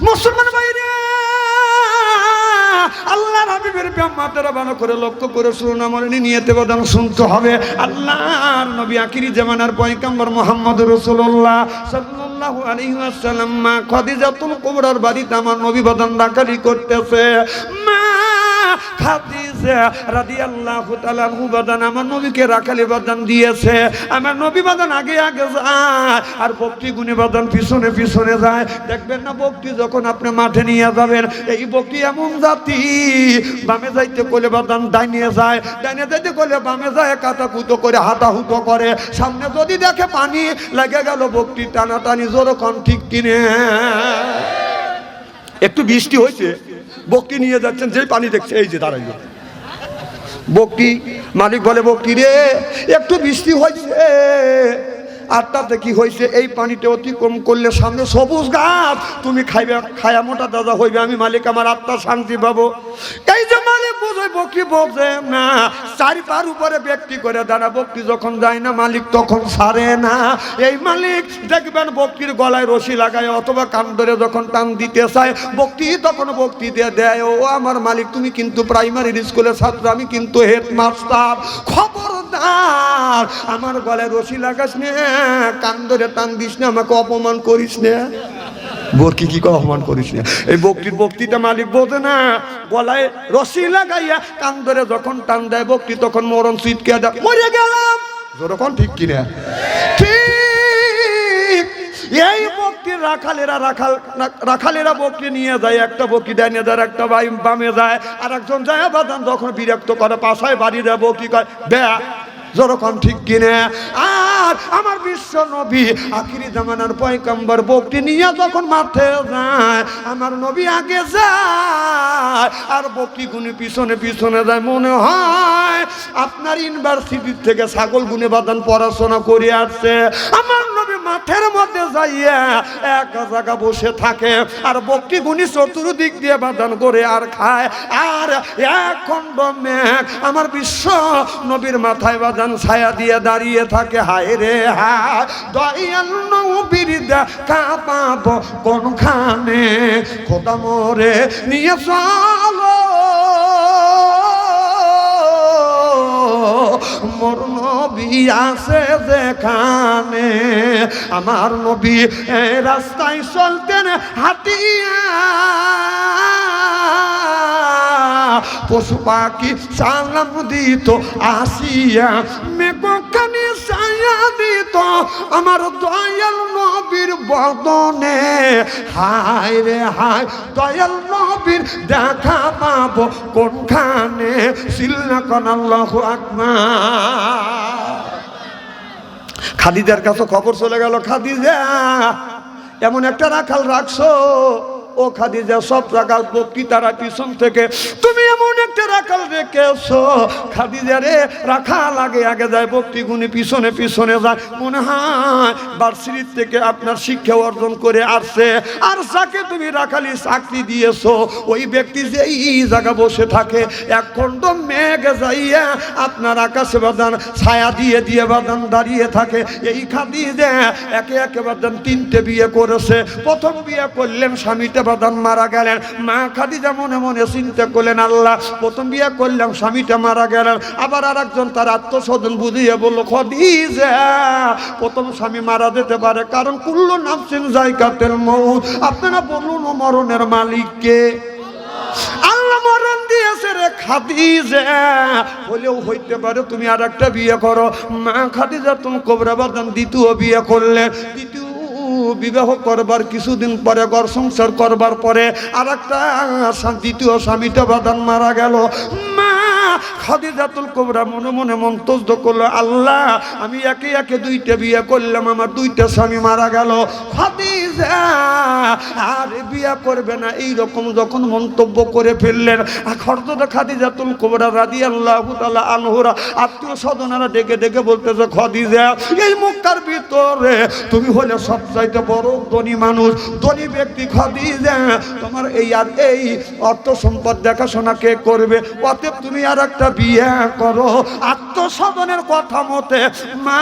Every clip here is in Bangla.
মুসলমান ভাইরা, আল্লাহর হাবিবের ব্যামাতেরা ভালো করে লক্ষ্য করে শুনুন, আমার নিয়তে বাদান শুনতে হবে। আল্লাহর নবী আখিরি জামানার পয়গম্বর মুহাম্মদ রাসূলুল্লাহ সাল্লাল্লাহু আলাইহি ওয়াসাল্লাম মা খাদিজাতুল কুবরার বাড়িতে আমার নবী বাদান ডাকালি করতেছে। মা খাদিজা রাদিয়াল্লাহু তাআলা আনহু বাদান আমার নবীকে রাখালি বাদান দিয়েছে। আমার নবী বাদান আগে আগে যায় আর বকরি গুনে বাদান পিছনে পিছনে যায়। দেখবেন না বকরি যখন আপনি মাঠে নিয়ে যাবেন, এই বকরি এমন জাতি বামে যাইতে কোলে বাদান ডাইনে যায়, ডাইনে যাইতে কোলে বামে যায়, কাটাকুটো করে হাতাহুতো করে। সামনে যদি দেখে পানি লেগে গেল বকরি টানাটানি যেরকম, ঠিক কিনে। একটু বৃষ্টি হয়েছে, বকরি নিয়ে যাচ্ছেন, যেই পানি দেখছে এই যে দাঁড়াইল বকরি। মালিক বলে বকরি রে একটু বৃষ্টি হয়েছে, আটটাতে কি হয়েছে, এই পানিটা অতিক্রম করলে সামনে সবুজ গাছ, তুমি খাইবে, খায়া মোটা দাদা হইবে, আমি মালিক আমার আত্মা শান্তি পাবো। এই যে মালিক বোঝে, বকরি বোঝে না। চারি পার উপরে ব্যক্তি করে দাঁড়া, বকরি যখন যায় না মালিক তখন ছাড়ে না। এই মালিক দেখবেন বকরির গলায় রশি লাগায় অথবা কান ধরে যখন টান দিতে চায়, বকরি তখন বকরি দিয়ে দেয়, ও আমার মালিক তুমি কিন্তু প্রাইমারি স্কুলের ছাত্র, আমি কিন্তু হেডমাস্টার, খবরদার আমার গলায় রশি লাগাস না, কান ধরে টান দিস না, আমাকে অপমান করিস না। বকরি কি অপমান করিস না, এই বকরির বক্তৃতা মালিক বোঝে না। গলায় রশি লাগাইয়া কান ধরে যখন টান দেয় বকরি তখন মরণ চিৎকে দেয়, মরে গেলাম, যখন ঠিক কিনা ঠিক। এই বকরির রাখালেরা বকরি নিয়ে যায়, একটা বকরি ডাইনে যায়, একটা বামে যায়, আর একজন যায় বাদান যখন বিরক্ত করে পাশায় বাড়ি দেয়, বকরি কয় ব্যা, যখন ঠিক কিনে। আর আমার বিশ্ব নবী আখিরি জামানার পয়গম্বর বকরি নিয়ে যখন মাঠে যায়, আমার নবী আগে যায় আর বকরি গুনে পিছনে পিছনে যায়। মনে হয় আপনার ইউনিভার্সিটি থেকে ছাগল গুনে বাদান পড়াশোনা করে আসছে। আমার নবী মাঠের মধ্যে যাইয়া এক জায়গা বসে থাকে আর বকরি গুনি চতুর্দিক দিয়ে বাদান করে আর খায়। আর এক খণ্ড মেঘ আমার বিশ্ব নবীর মাথায় বাদান ছায়া দিয়ে দাঁড়িয়ে থাকে। হায় রে হায়, দয়াল নবীর দেখা পাবো কোনখানে, খোদা মোরে নিয়ে চলো মোর নবী আছে যেখানে। আমার নবী রাস্তায় চলতেন হাতিয়া, পশু পাখি সালাম দিত আসিয়া, মেঘখানি ছায়া দিত আমার দয়াল নবীর বদনে। হায় রে হায়, দয়াল নবীর দেখা পাবো কোনখানে, সিল্লা কোন আল্লাহু আকবার। খাদিজার কাছে খবর চলে গেল, খাদিজা এমন একটা রাখাল রাখছো, ও খাদিজা সব রাখাল বকরি তারা পিছন থেকে, তুমি এমন একটা রাখাল রেখেছো। খাদিজা রে রাখাল আগে আগে যায়, বকরি গুনি পিছনে পিছনে যায়। মনে হয় ভার্সিটি থেকে আপনার শিক্ষা অর্জন করে আসছে, আর যাকে তুমি রাখালি চাকরি দিয়েছো ওই ব্যক্তি যে এই জায়গা বসে থাকে, এক খণ্ড মেঘ যাইয়া আপনার আকাশে বাদান ছায়া দিয়ে দিয়ে বাদান দাঁড়িয়ে থাকে। এই খাদিজা একে একে বাদান তিনটে বিয়ে করেছে। প্রথম বিয়ে করলেন, স্বামীটা বাদান মারা গেলেন। মা খাদিজা মনে মনে চিন্তা করলেন, আল্লাহ প্রথম বিয়ে করলাম, স্বামীটা মারা গেলেন। আবার আর একজন তার আত্মস্বজন বুঝিয়ে বলল, খাদিজা প্রথম স্বামী মারা যেতে পারে, কারণ কুল্লু নাফসিন যায়কাতুল মউত। আপনারা বলুন ও মরণের মালিককে? আল্লাহ মরণ দিয়েছে রে খাদিজা, হলেও হইতে পারে তুমি আর একটা বিয়ে করো। মা খাদিজা তুমি কুবরা বাদান দ্বিতীয় বিয়ে করলে। দ্বিতীয় বিবাহ করবার কিছুদিন পরে, ঘর সংসার করবার পরে আর একটা দ্বিতীয় স্বামীটা বাদান মারা গেল। মা খাদিজাতুল কুবরা মনে মনে মন্তব্য করলো, আল্লাহ আমি একে একে দুইটা বিয়ে করলাম, আমার দুইটা স্বামী মারা গেল। খাদিজা আর বিয়ে করবে না, এইরকম যখন মন্তব্য করে ফেললেন, হযরত খাদিজাতুল কুবরা রাদিয়াল্লাহু তাআলা আনহা আত্মীয় স্বজনেরা ডেকে ডেকে বলতেছে, খাদিজা এই মক্কার ভিতরে তুমি হলে সবচাইতে বড় ধনী মানুষ, ধনী ব্যক্তি। খাদিজা তোমার এই আর এই অর্থ সম্পদ দেখাশোনা কে করবে? অতএব তুমি আর একটা বিয়ে করো। আত্মস্বজনের কথা মতে মা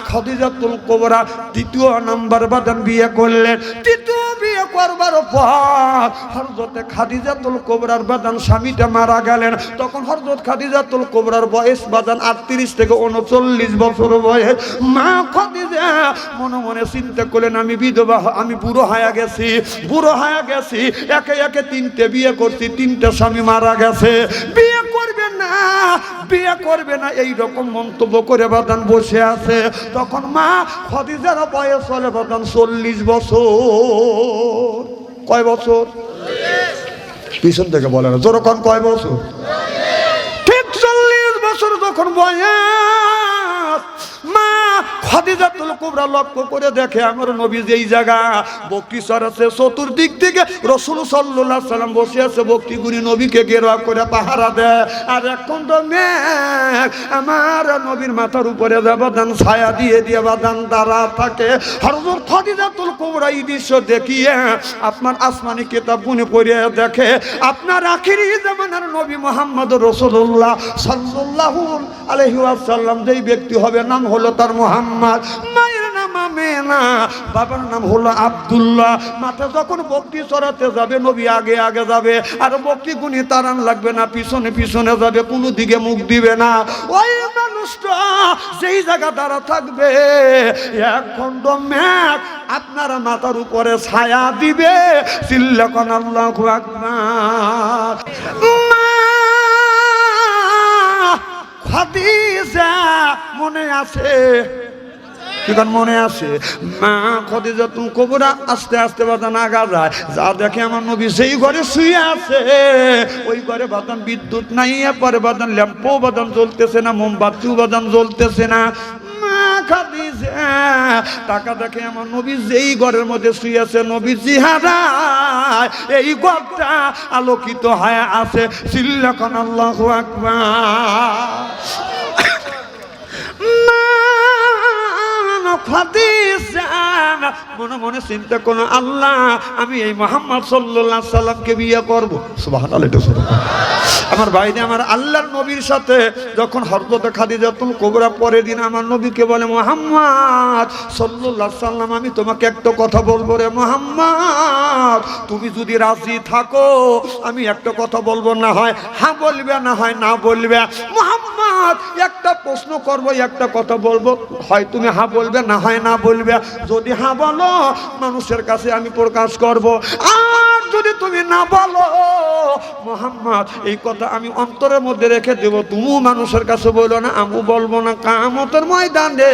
খাদিজাতুল কুবরা দ্বিতীয় নাম্বার বাদান বিয়ে করলেন। করলেন। তৃতীয় বিয়ে করবার পর হযরত খাদিজাতুল কুবরার বাদান স্বামীটা মারা গেলেন। তখন হযরত খাদিজাতুল কুবরার বয়স বাদান 38 থেকে 39 বছর বয়স। মা খাদিজা মনে মনে চিন্তা করলেন, আমি বিধবা, আমি বুড়ো হয়ে গেছি, একে একে 3টে বিয়ে করছি, 3টে স্বামী মারা গেছে, বিয়ে করবে না এই রকম মন্তব্য করে বাদান বসে আছে। তখন মা খাদিজার বয়স হলে বাদান 40 বছর। কয় বছর? পিছন থেকে বলে না, জোরকন কয় বছর? ঠিক 40 বছর যখন বয়স, মা খাদিজাতুল কুবরা লক্ষ্য করে দেখে আমার নবী যেই জায়গা বকরি চড়াচ্ছে, চতুর্দিক থেকে রাসূল সাল্লাল্লাহু আলাইহি সাল্লাম বসে আছে, বকরিগুনি নবীকে ঘেরা করে পাহারা দেয়। আর এখন তো মেঘ আমার নবীর মাথার উপরে বাদান ছায়া দিয়ে বাদান দাঁড়া থাকে। হযরত খাদিজাতুল কুবরা এই দৃশ্য দেখিয়ে আপনার আসমানি কিতাব গুনে পড়ে দেখে আপনার আখিরি জামানার নবী মুহাম্মদ রাসূলুল্লাহ সাল্লাল্লাহু আলাইহি ওয়াসাল্লাম যেই ব্যক্তি হবে, নাম হলো তার মুহাম্মদ, মায়ের নাম আমেনা, বাবার নাম হলো আব্দুল্লাহ। মাথা যখন বকরি চড়াতে যাবে নবী আগে আগে যাবে, আর বকরি গুনি তাড়ান লাগবে না, পিছনে পিছনে যাবে, কোনো দিকে মুখ দিবে না। ওই মানুষটা যেই জায়গা দাঁড়া থাকবে এক খণ্ড মেঘ আপনার মাথার উপরে ছায়া দিবে। চিল্লাকন আল্লাহু আকবার। খাদিজা মনে আছে? কিখন মনে আছে? মা খাদিজাতুল কুবরা আস্তে আস্তে বাদান আগা যায়, যা দেখে আমার নবী সেই ঘরে শুয়ে আছে। ওই ঘরে বাদান বিদ্যুৎ নাই, পরে বাদান ল্যাম্পও বাদান জ্বলতেছে না, মোমবাতিও বাদান জ্বলতেছে না। খাদিজা টাকা দেখে আমার নবী যেই ঘরের মধ্যে শুয়ে আছে, নবী চেহারায় এই ঘরটা আলোকিত হয়ে আছে। চিল্লাকন আল্লাহু আকবার। মনে মনে চিন্তা করো, আল্লাহ আমি এই মুহাম্মদ সাল্লাল্লাহু আলাইহি সাল্লামকে বিয়ে করব। সুবহানাল্লাহ। আমার ভাইরে, আমার আল্লাহর নবীর সাথে যখন হযরত খাদিজাতুল কুবরা পরের দিন আমার নবীকে বলে, মুহাম্মদ সাল্লাল্লাহু আলাইহি সাল্লাম আমি তোমাকে একটা কথা বলবো রে মুহাম্মদ, তুমি যদি রাজি থাকো আমি একটা কথা বলবো, না হয় হ্যাঁ বলবে, না হয় না বলবে। মুহাম্মদ একটা প্রশ্ন করবো, একটা কথা বলবো, হয় তুমি হ্যাঁ বলবে, না হয় না বলবে। যদি হ্যাঁ বলো মানুষের কাছে আমি প্রকাশ করব, আর যদি তুমি না বলো মুহাম্মদ এই কথা আমি অন্তরের মধ্যে রেখে দেব, তুমিও মানুষের কাছে বলো না, আমিও বলবো না। কিয়ামতের ময়দানে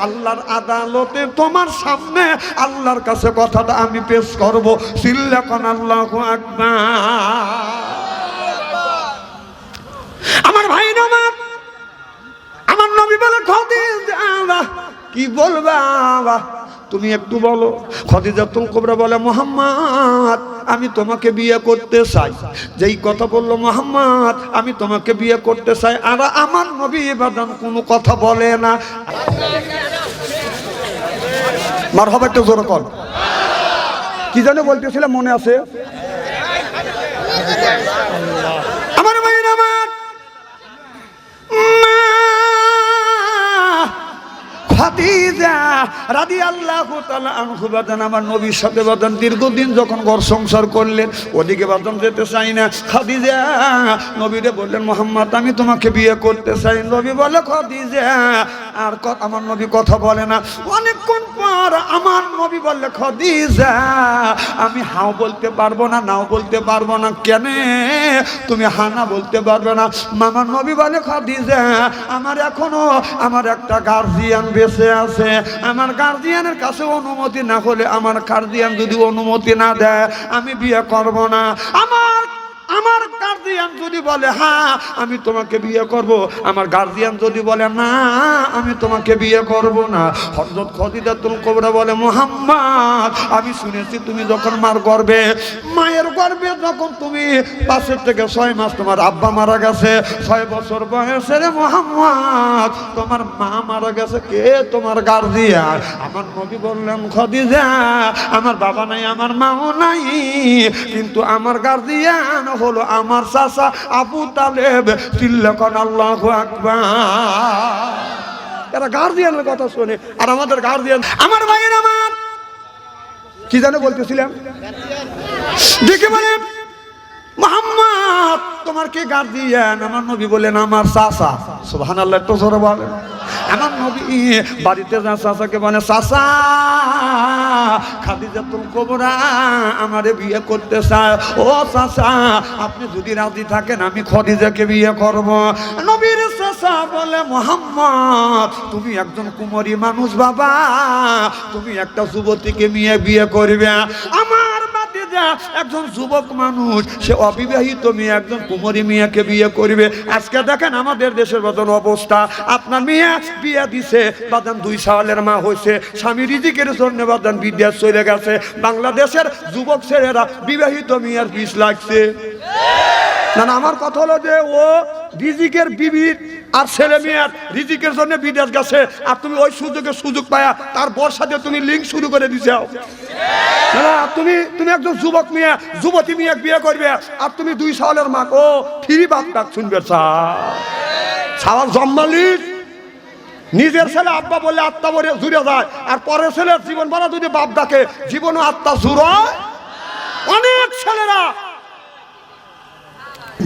আল্লাহর আদালতে তোমার সামনে আল্লাহর কাছে কথাটা আমি পেশ করব। চিল্লাকন আল্লাহু আকবার। আমার ভাই নামাজ, আমার নবী বলে খাদিজা কি বলবা তুমি একটু বলো। খাদিজাতুল কুবরা বলে, মুহাম্মদ আমি তোমাকে বিয়ে করতে চাই। যেই কথা বললো মুহাম্মদ আমি তোমাকে বিয়ে করতে চাই, আর আমার নবী বাদান কোনো কথা বলে না। মারহাবা, একটু জোরে কর। কি জানো বলতেছিলাম, মনে আছে? আমার ভাইয়ের আমার খাদিজা রাদিয়াল্লাহু তাআলা আনহা বাদান আমার নবীর সাথে বাদান দীর্ঘদিন যখন ঘর সংসার করলেন, ওদিকে বাদান যেতে চাই না। খাদিজা নবীরে বললেন, মুহাম্মদ আমি তোমাকে বিয়ে করতে চাই। নবী বলে, খাদিজা আর আমার নবী কথা বলে না। অনেকক্ষণ পর আমার নবী বললে, খাদিজা আমি হাও বলতে পারবো না, নাও বলতে পারবো না। কেন তুমি হ্যাঁ না বলতে পারবে না? মামার নবী বলে, খাদিজা আমার এখনো আমার একটা গার্জিয়ান বেঁচে আছে, আমার গার্জিয়ানের কাছে অনুমতি না হলে, আমার গার্জিয়ান যদি অনুমতি না দেয় আমি বিয়ে করব না। আমার গার্জিয়ান যদি বলে হ্যাঁ আমি তোমাকে বিয়ে করব, আমার গার্জিয়ান যদি বলে না আমি তোমাকে বিয়ে করব না। হযরত খাদিজাতুল কুবরা বলে, মুহাম্মদ আমি শুনেছি তুমি যখন মায়ের গর্ভে যখন তুমি 5 থেকে 6 মাস তোমার আব্বা মারা গেছে, 6 বছর বয়সে রে মুহাম্মদ তোমার মা মারা গেছে, কে তোমার গার্জিয়ান? আমার নবী বললেন, খাদিজা আমার বাবা নাই, আমার মাও নাই, কিন্তু আমার গার্জিয়ান হলো আমার চাচা আবু তালেব। চিল্লাকন আল্লাহু আকবার। এরা গার্জিয়ানের কথা শুনে, আর আমাদের গার্জিয়ান। আমার ভাইয়ের আমার কি জানো বলতেছিলাম? দেখে বলে মুহাম্মদ তোমার কে গার্ডিয়ান? আমার নবী বলেন আমার চাচা। সুবহানাল্লাহ, একটু জোরে বলেন। আমার নবী বাড়িতে যা চাচাকে বলে চাচা খাদিজাতুল কুবরা আমারে বিয়ে করতে চায়। ও চাচা আপনি যদি রাজি থাকেন আমি খাদিজাকে বিয়ে করব। নবীর চাচা বলে মুহাম্মদ তুমি একজন কুমারী মানুষ বাবা, তুমি একটা যুবতীকে বিয়ে করবে। আমার বাতিজা একজন যুবক মানুষ, সে অবিবাহিত মেয়ে একজন কুমারী মেয়েকে বিয়ে করবে। আজকে দেখেন আমাদের দেশের মতন অবস্থা, আপনার মেয়ে বিয়ে দিছে বাদান 2 সালের মা হয়েছে, স্বামী রিজিকের জন্য বাদান বিদেশ চলে গেছে। বাংলাদেশের যুবক ছেলেরা বিবাহিত মেয়ের পিছ লাগছে। না না, আমার কথা হলো যে ও রিজিকের বিবির আর ছেলে মেয়ের রিজিকের জন্য বিদেশ গেছে, আর তুমি ওই সুযোগ পায়া তার বর্ষা দিয়ে তুমি লিঙ্ক শুরু করে দিছাও। না, তুমি একজন যুবক মেয়ে যুবতী মেয়ে বিয়ে করবে, আর তুমি 2 সালের মা। ও ফিরি বাপ ডাক শুনবে সাওয়াল জম্মালির নিজের ছেলে আব্বা বলে আত্মা বলে জুড়ে যায়, আর পরের ছেলের জীবন বলা যদি বাপ ডাকে জীবনও আত্মা জুড়ায়। অনেক ছেলেরা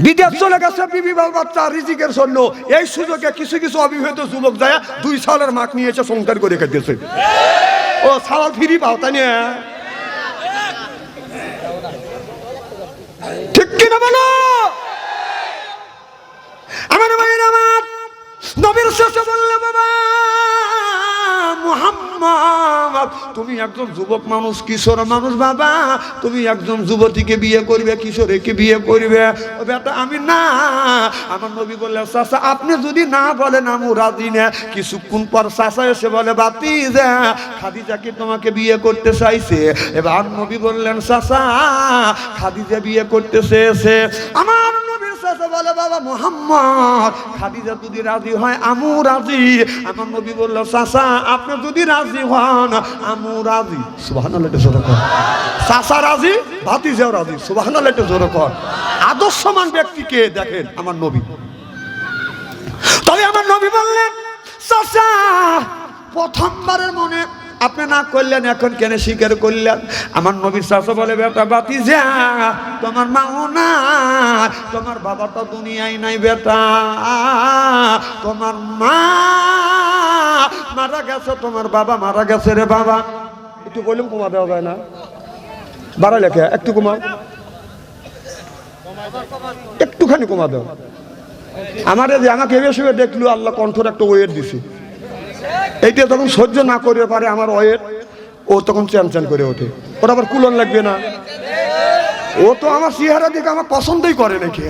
বিদেশ চলে গেছে বিবি বাচ্চা রিজিকের জন্য। এই সুযোগে কিছু কিছু অবিবাহিত যুবক যায় 2 সালের মাক নিয়েছে সংসার করে রেখে দিয়েছে। ও সাওয়াল ফিরি পাও তাই না? ঠিক কিনা বলো? আমার ভাইয়ের আমার নবীর শেষে বললে বাবা মুহাম্মদ তুমি একজন যুবক মানুষ, কিশোর মানুষ বাবা, তুমি একজন যুবতীকে বিয়ে করবে, কিশোরীকে বিয়ে করবে। ও বেটা আমি না। আমার নবী বললে চাচা আপনি যদি না বলেন আমি রাজি না। কিছুক্ষণ পর চাচা এসে বলে বাতিজা খাদিজা কি তোমাকে বিয়ে করতে চাইছে? এবার নবী বললেন চাচা খাদিজা বিয়ে করতে চেয়েছে। আমার নবীর চাচা বলে বাবা মুহাম্মদ খাদিজা যদি রাজি হয় আমু রাজি। আমার নবী বলল চাচা আপনি যদি রাজি হন আমু রাজি। সুবহানাল্লাহ, এটা জোরে কর। চাচা রাজি, ভাতিজাও রাজি। সুবহানাল্লাহ, এটা জোরে কর। আদর্শমান ব্যক্তিকে দেখেন আমার নবী। তবে আমার নবী বললেন চাচা প্রথমবারের মনে আপনি না করলেন, এখন কেন স্বীকার করলেন? আমার নবীর চাচা বলে বেটা বাতিজা তোমার মাও না, তোমার বাবা তো দুনিয়ায় নাই বেটা, তোমার মা মারা গেছে, তোমার বাবা মারা গেছে রে বাবা। একটু বললাম কমা দেওয়া যায় না? বাড়া লেখা একটু কমা, একটুখানি কমা দাও। আমাকে বেশি দেখলো আল্লাহ কণ্ঠর একটা ওয়েট দিছে। এইটা তখন সহ্য না করতে পারে আমার ওয়েট, ও তখন চ্যান করে ওঠে। ওটা আবার কুলন লাগবে না। ও তো আমার চেহারা দেখে আমার পছন্দই করে নাকি।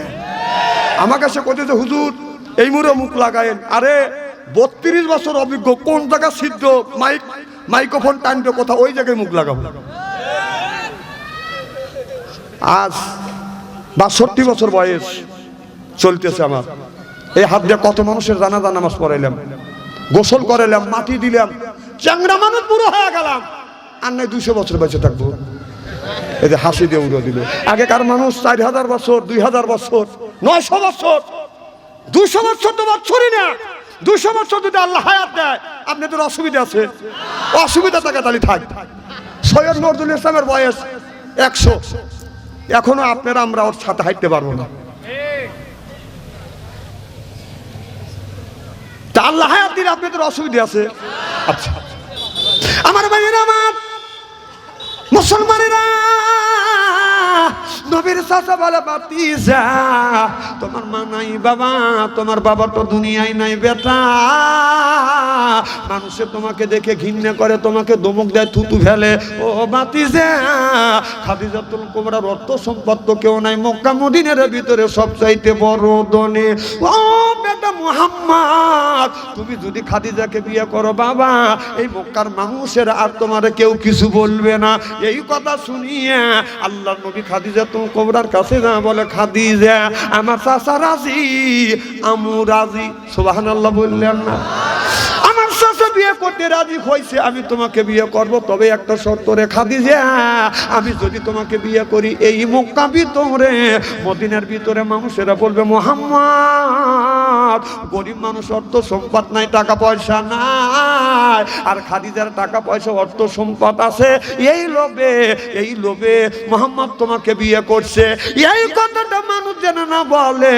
আমার কাছে কোথায় যে হুজুর এই মুড়ে মুখ লাগায়েন। আরে 32 বছর অভিজ্ঞ, কোন জায়গা সিদ্ধ মাইক্রোফোন টানবে কোথাও ওই জায়গায় মুখ লাগাবো। আজ 62 বছর বয়স চলতেছে আমার। এই হাত দিয়ে কত মানুষের জানাজা নামাজ পড়াইলাম, গোসল করাইলাম, মাটি দিলাম, চ্যাংড়া মানুষ পুরো হয়ে গেলাম। আর নাই 200 বছর বেঁচে থাকবো। এই যে হাসি দিয়ে উড়ে দিল। আগেকার মানুষ 4000 বছর, 2000 বছর, 900 বছর, 200 বছর তো বছরই না। 200 বছর যদি আল্লাহ হায়াত দেয় আপনাদের অসুবিধা আছে, অসুবিধা থাকে তাহলে থাক। সৈয়দ নজরুল ইসলামের বয়স 100, এখনো আপনারা আমরা ওর সাথে হাঁটতে পারবো না। তা আল্লাহ হায়াত দিলে আপনাদের অসুবিধা আছে। আচ্ছা আমার ভাইয়েরা আমার মুসলমানেরা, নবীর চাচা বলে বাতিজা তোমার মা নাই বাবা, তোমার বাবা তো দুনিয়ায় নাই বেটা। মানুষে তোমাকে দেখে ঘৃণা করে, তোমাকে ধমক দেয়, থুতু ফেলে। ও বাতিজা খাদিজাতুল কুবরার অর্থ সম্পদ তো কেউ নাই, মক্কা মদিনার ভিতরে সবচাইতে বড় ধনী। ও বেটা মুহাম্মদ তুমি যদি খাদিজাকে বিয়ে করো বাবা, এই মক্কার মানুষের আর তোমার কেউ কিছু বলবে না। এই কথা শুনিয়ে আল্লাহর নবী খাদিজাতুল কুবরার কাছে না বলে খাদিজা আমার চাচা রাজি, আমু রাজি। সুবহানাল্লাহ বললেন না? আমার চাচা বিয়ে করতে রাজি হয়েছে, আমি তোমাকে বিয়ে করব, তবে একটা শর্ত রে খাদিজা, আমি যদি তোমাকে বিয়ে করি এই মক্কা ভিতরে মদিনার ভিতরে মানুষেরা বলবে মুহাম্মদ গরিব মানুষ, অর্থ সম্পদ নাই, টাকা পয়সা নাই, আর খাদিজার টাকা পয়সা অর্থ সম্পদ আছে, এই লোভে মুহাম্মদ তোমাকে বিয়ে করছে। এই কথাটা মানুষ যেন না বলে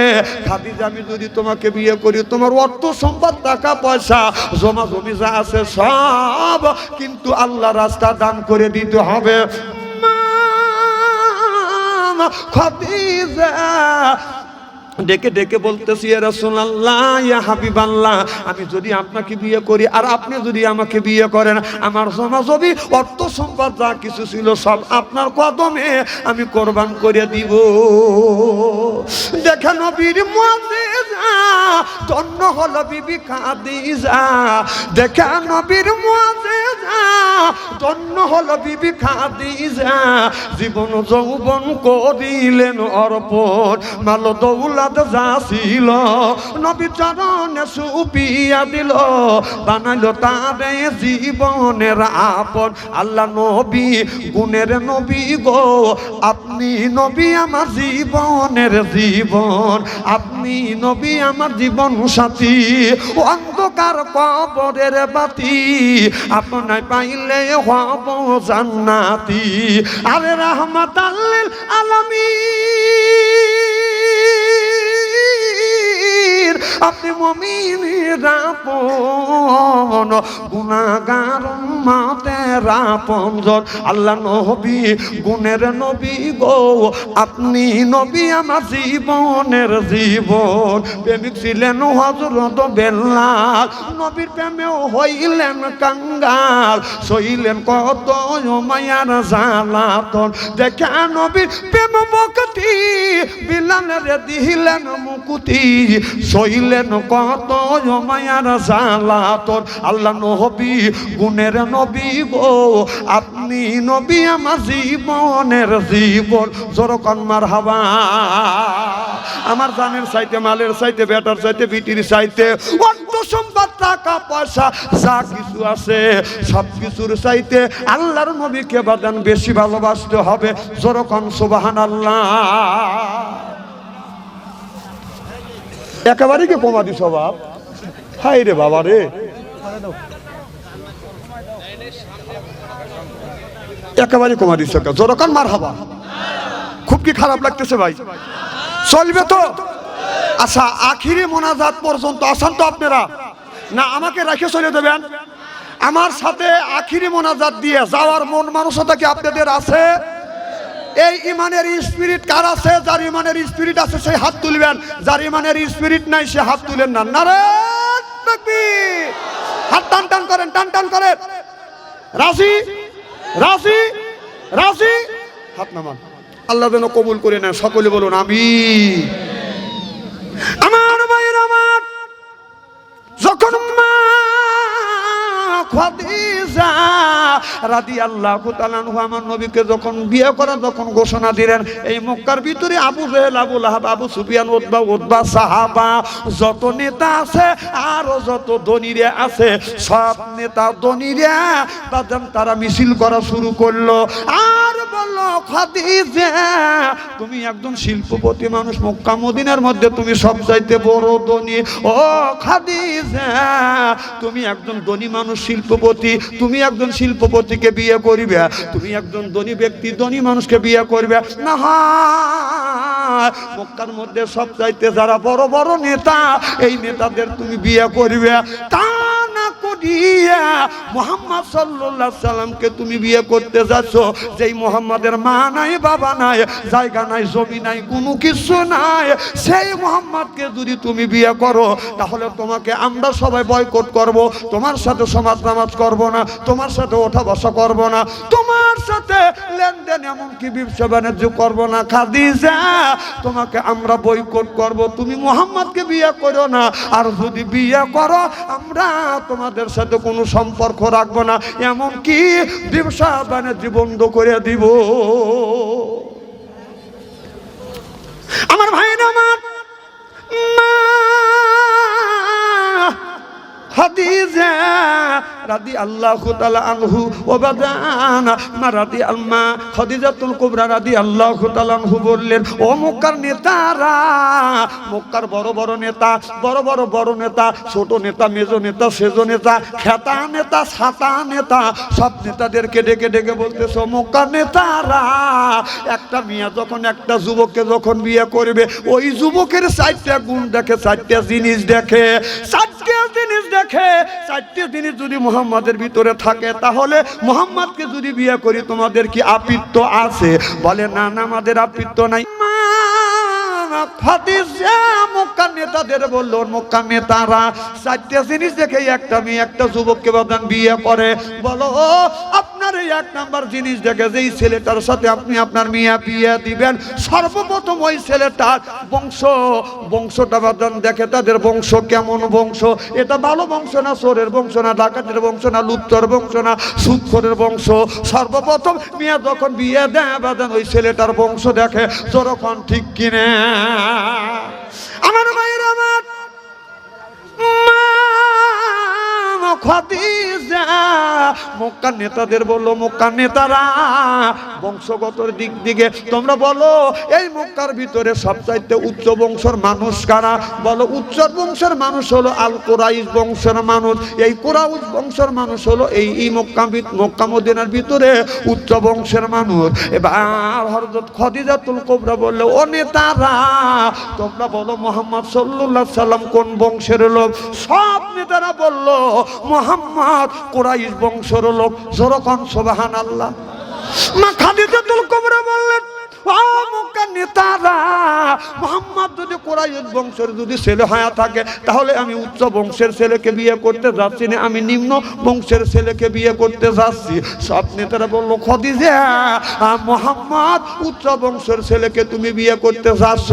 খাদিজা আমি যদি তোমাকে বিয়ে করি তোমার অর্থ সম্পদ টাকা পয়সা জমা জমি যা আছে সব কিন্তু আল্লাহ রাস্তা দান করে দিতে হবে। খাদিজা ডেকে ডেকে বলতেছি ইয়া রাসূলুল্লাহ ইয়া হাবিবাল্লাহ, আমি যদি আপনাকে বিয়ে করি আর আপনি যদি আমাকে বিয়ে করেন, আমার জমা জমি অর্থ সম্পদ যা কিছু ছিল সব আপনার কদমে আমি কোরবান করে দিব। দেখে নবীর মুআজিজা, ধন্য হলো বিবি খাদিজা, দেখে নবীর মুআজিজা, ধন্য হলো বিবি খাদিজা, জীবন যৌবন করিলেন অর্পণ, মাল দৌলত যা ছিল নবী চরণে সুপিয়া দিল, বানাইল তারে জীবনের আপন। আল্লাহ নবী গুণের নবী গো, আপনি নবী আমার জীবনের জীবন, আপনি নবী আমার জীবন সাথী, অন্ধকার কবরের বাতি, আপনায় পাইলে হব জান্নাতি। আরে রাহমাতাল লিল আলামিন, আপনি মুমিনের আপন, গুনাহগার উম্মতের আপনজন। আল্লাহ নবী গুণের নবী গো, আপনি নবী আমার জীবনের জীবন। প্রেমিক ছিলেন হযরত বেলাল, নবীর প্রেমেও হইলেন কাঙ্গাল, সইলেন কত মায়ার জ্বালাতন। দেখে নবীর প্রেম ভক্তি বিলালের দিলেন মুকুতি, সইলেন কত মায়ার জ্বালাতন। আল্লাহ নবী গুণের নবী গো, আপনি নবী আমার জীবনের জীবন। জোরকন মারহাবা। আমার জানের চাইতে, মালের চাইতে, বেটার চাইতে, বিটির চাইতে, অর্থ সম্পদ টাকা পয়সা যা কিছু আছে সব কিছুর চাইতে আল্লাহর নবীকে বাদান বেশি ভালোবাসতে হবে। জোরকন সুবহানাল্লাহ। একেবারে কি কমাদি স্বভাব? হাই রে বাবা রে, একেবারে কমা দিচ্ছে। জোরকান মারহাবা। খুব কি খারাপ লাগতেছে ভাই? চলবে তো? আচ্ছা, আখিরি মোনাজাত পর্যন্ত আসান তো আপনারা, না আমাকে রেখে চলে দেবেন? আমার সাথে আখিরি মোনাজাত দিয়ে যাওয়ার মন মানসিকতা কি আপনাদের আছে? এই ইমানের স্পিরিট কার আছে? যার ইমানের স্পিরিট আছে সেই হাত তুলবেন, যার ইমানের স্পিরিট নাই সে হাত তুলেন না। নারায়ে তাকবীর। হাত টান টান করেন, টান টান করেন। রাজি রাজি রাজি, হাত নামান। আল্লাহ যেন কবুল করে নেন। সকলে বলুন আমিন। আমার ভাইরা, আমার যখন মা খাদিজা রাদিয়াল্লাহু তাআলা আনহা আমার নবীকে যখন বিয়ে করার যখন ঘোষণা দিলেন, এই মক্কার ভিতরে আবু জেহেল, আবু লাহাব, আবু সুফিয়ান, উতবা সাহাবা যত নেতা আছে আর যত ধনীরা আছে, সব নেতা ধনীরা তারা মিছিল করা শুরু করলো আর বলল, খাদিজা তুমি একজন শিল্পপতি মানুষ, মক্কা মদিনার মধ্যে তুমি সবচাইতে বড় ধনী। ও খাদিজা তুমি একজন ধনী মানুষ, শিল্পপতি, তুমি একজন শিল্পপতিকে বিয়ে করিবে, তুমি একজন ধনী ব্যক্তি, ধনী মানুষকে বিয়ে করবে না। মক্কার মধ্যে সবচাইতে যারা বড় বড় নেতা, এই নেতাদের তুমি বিয়ে করবে। তা না করিয়া মুহাম্মদ সাল্লাল্লাহু আলাইহি সাল্লামকে তুমি বিয়ে করতে যাচ্ছ, যেই মুহাম্মাদের মা নাই, বাবা নাই, জায়গা নাই, জমি নাই, কোনো কিছু নাই, সেই মুহাম্মদকে যদি তুমি বিয়ে করো তাহলে তোমাকে আমরা সবাই বয়কট করব, তোমার সাথে সমাজ নামাজ করব না, তোমার সাথে ওঠা বসা করব না, তোমার সাথে লেনদেন এমনকি ব্যবসা বাণিজ্য করব না। খাদিজা তোমাকে আমরা বয়কট করব, তুমি মুহাম্মদকে বিয়ে করো না, আর যদি বিয়ে করো আমরা তোমাদের সাথে কোনো সম্পর্ক রাখবো না, এমনকি ব্যবসা বাণিজ্য বন্ধ করে দিব। আমার ভাই আমার মা খাদিজা রাদিয়াল্লাহু তাআলা আনহু ও বাদান মা খাদিজাতুল কুবরা রাদিয়াল্লাহু তাআলা আনহু বললেন, ও মক্কার নেতারা, মক্কার বড় বড় নেতা, ছোট নেতা, মেজো নেতা, সেজো নেতা, খেতা নেতা, ছাতা নেতা, সব নেতাদেরকে ডেকে ডেকে বলতেছে, মক্কার নেতারা, একটা মেয়ে যখন একটা যুবককে যখন বিয়ে করবে, ওই যুবকের 4টা গুণ দেখে, 4টা জিনিস দেখে, 4টি জিনিস যদি মুহাম্মাদের ভিতরে থাকে, তাহলে মুহাম্মাদকে যদি বিয়ে করি তোমাদের কি আপত্তি আছে? বলে না, আমাদের আপত্তি নাই। খাদিজা মক্কার নেতাদের বললো, মক্কার নেতারা 4টা জিনিস দেখে একটা মেয়ে একটা যুবককে বাদান বিয়ে করে। বলো, আপনার এই 1 নাম্বার জিনিস দেখে যেই ছেলেটার সাথে আপনি আপনার মেয়ে বিয়ে দিবেন, সর্বপ্রথম ওই ছেলেটার বংশটা বাদান দেখে, তাদের বংশ কেমন বংশ, এটা ভালো বংশ না চোরের বংশ না ডাকাতের বংশ না লুচ্চর বংশ না সুদখোরের বংশ। সর্বপ্রথম মেয়ে যখন বিয়ে দেয় বাদান ওই ছেলেটার বংশ দেখে। যখন ঠিক কিনে আমার ভাইরা, আমার খাদিজা মক্কার নেতাদের বললো, মক্কার নেতারা বংশগতর দিক দিকে তোমরা বলো, এই মক্কার ভিতরে সবচাইতে উচ্চ বংশের মানুষ কারা? বলো, উচ্চ বংশের মানুষ হলো আল কুরাইশ বংশের মানুষ। এই কুরাইশ বংশের মানুষ হলো এই মক্কা মদিনার ভিতরে উচ্চ বংশের মানুষ। এবার হযরত খাদিজাতুল কুবরা বললে, ও নেতারা তোমরা বলো, মুহাম্মদ সাল্লাল্লাহু আলাইহি সাল্লাম কোন বংশের লোক? সব নেতারা বললো, মুহাম্মদ কুরাইশ বংশের লোক। যখন সুবহানাল্লাহ। মা খাদিজাতুল কুবরা বললেন, ও মক্কার নেতারা, মুহাম্মদ যদি কুরাইশ বংশের যদি ছেলে হয়ে থাকে, তাহলে আমি উচ্চ বংশের ছেলেকে বিয়ে করতে যাচ্ছি না, আমি নিম্ন বংশের ছেলেকে বিয়ে করতে যাচ্ছি। সব নেতারা বলল, খাদিজা মুহাম্মদ উচ্চ বংশের ছেলেকে তুমি বিয়ে করতে যাচ্ছ।